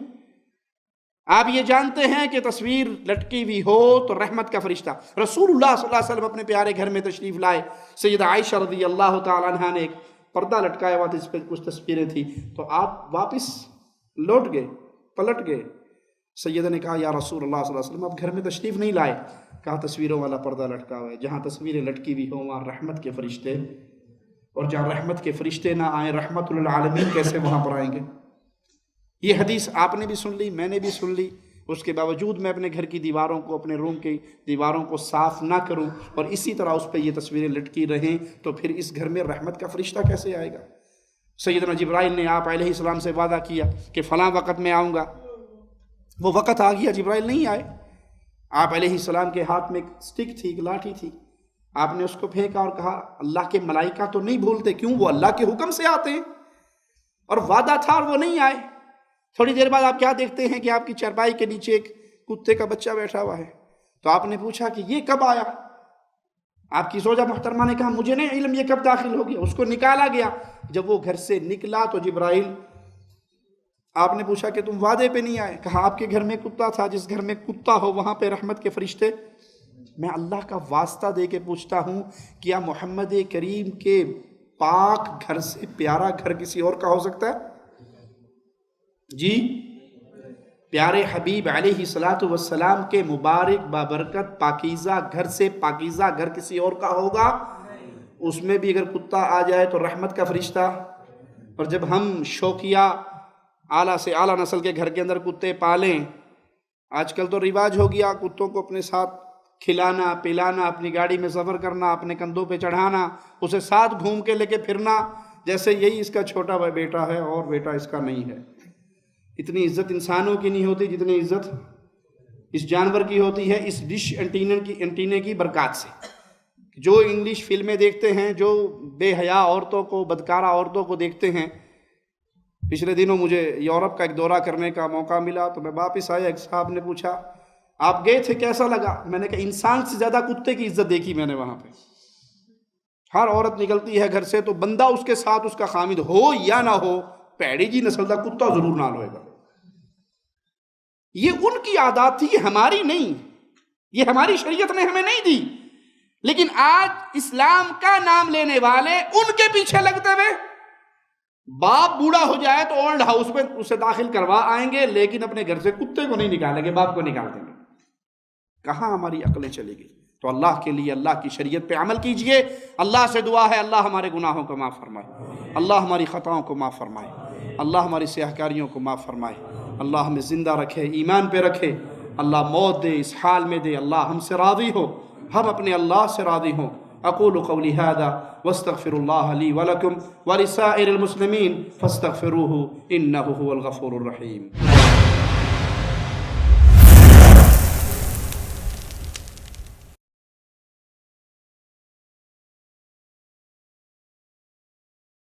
آپ یہ جانتے ہیں کہ تصویر لٹکی ہوئی ہو تو رحمت کا فرشتہ۔ رسول اللہ صلی اللہ علیہ وسلم اپنے پیارے گھر میں تشریف لائے، سیدہ عائشہ رضی اللہ تعالیٰ عنہا نے ایک پردہ لٹکایا ہوا تھا، اس پہ کچھ تصویریں تھیں، تو آپ واپس لوٹ گئے، پلٹ گئے۔ سیدہ نے کہا یا رسول اللہ صلی اللہ علیہ وسلم آپ گھر میں تشریف نہیں لائے؟ کہا تصویروں والا پردہ لٹکا ہوا ہے، جہاں تصویریں لٹکی ہوئی ہوں وہاں رحمت کے فرشتے، اور جہاں رحمت کے فرشتے نہ آئیں رحمت للعالمین کیسے وہاں پر آئیں گے؟ یہ حدیث آپ نے بھی سن لی، میں نے بھی سن لی، اس کے باوجود میں اپنے گھر کی دیواروں کو، اپنے روم کی دیواروں کو صاف نہ کروں اور اسی طرح اس پہ یہ تصویریں لٹکی رہیں، تو پھر اس گھر میں رحمت کا فرشتہ کیسے آئے گا؟ سیدنا جبرائیل نے آپ علیہ السلام سے وعدہ کیا کہ فلاں وقت میں آؤں گا، وہ وقت آ گیا، جبرائیل نہیں آئے۔ آپ علیہ السلام کے ہاتھ میں ایک سٹک تھی، ایک لاٹھی تھی، آپ نے اس کو پھینکا اور کہا اللہ کے ملائکہ تو نہیں بھولتے، کیوں؟ وہ اللہ کے حکم سے آتے ہیں، اور وعدہ تھا اور وہ نہیں آئے۔ تھوڑی دیر بعد آپ کیا دیکھتے ہیں کہ آپ کی چارپائی کے نیچے ایک کتے کا بچہ بیٹھا ہوا ہے، تو آپ نے پوچھا کہ یہ کب آیا؟ آپ کی زوجہ محترمہ نے کہا مجھے نہیں علم یہ کب داخل ہو گیا۔ اس کو نکالا گیا، جب وہ گھر سے نکلا تو جبرائیل، آپ نے پوچھا کہ تم وعدے پہ نہیں آئے؟ کہا آپ کے گھر میں کتا تھا، جس گھر میں کتا ہو وہاں پہ رحمت کے فرشتے۔ میں اللہ کا واسطہ دے کے پوچھتا ہوں کیا محمد کریم کے پاک گھر سے پیارا گھر کسی اور کا ہو سکتا ہے؟ جی، پیارے حبیب علیہ السلام کے مبارک بابرکت پاکیزہ گھر سے پاکیزہ گھر کسی اور کا ہوگا؟ اس میں بھی اگر کتا آ جائے تو رحمت کا فرشتہ۔ اور جب ہم شوقیہ اعلیٰ سے اعلیٰ نسل کے گھر کے اندر کتے پالیں، آج کل تو رواج ہو گیا کتوں کو اپنے ساتھ کھلانا پلانا، اپنی گاڑی میں سفر کرنا، اپنے کندھوں پہ چڑھانا، اسے ساتھ گھوم کے لے کے پھرنا، جیسے یہی اس کا چھوٹا بیٹا ہے اور بیٹا اس کا نہیں ہے۔ اتنی عزت انسانوں کی نہیں ہوتی جتنی عزت اس جانور کی ہوتی ہے، اس ڈش انٹینے کی برکات سے۔ جو انگلش فلمیں دیکھتے ہیں، جو بے حیا عورتوں کو، بدکارہ عورتوں کو دیکھتے ہیں، پچھلے دنوں مجھے یورپ کا ایک دورہ کرنے کا موقع ملا تو میں واپس آیا، ایک صاحب نے پوچھا آپ گئے تھے کیسا لگا؟ میں نے کہا انسان سے زیادہ کتے کی عزت دیکھی میں نے وہاں پہ۔ ہر عورت نکلتی ہے گھر سے تو بندہ اس کے ساتھ اس کا خامد ہو یا نہ ہو، پیڑی جی نسل کا کتا ضرور نہ لوئے گا۔ یہ ان کی عادات تھی، یہ ہماری نہیں، یہ ہماری شریعت نے ہمیں نہیں دی۔ لیکن آج اسلام کا نام لینے والے ان کے پیچھے لگتے ہوئے، باپ بوڑھا ہو جائے تو اولڈ ہاؤس میں اسے داخل کروا آئیں گے، لیکن اپنے گھر سے کتے کو نہیں نکالیں گے، باپ کو نکال دیں گے۔ کہاں ہماری عقلیں چلی گئی؟ تو اللہ کے لیے اللہ کی شریعت پہ عمل کیجئے۔ اللہ سے دعا ہے اللہ ہمارے گناہوں کو معاف فرمائے، اللہ ہماری خطاؤں کو معاف فرمائے، اللہ ہماری سیاہکاریوں کو معاف فرمائے، اللہ ہمیں زندہ رکھے، ایمان پہ رکھے، اللہ موت دے اس حال میں دے، اللہ ہم سے راضی ہو، ہم اپنے اللہ سے راضی ہوں۔ اقول قولی هذا واستغفر الله لي ولكم ولسائر المسلمين فاستغفروه انه هو الغفور الرحيم۔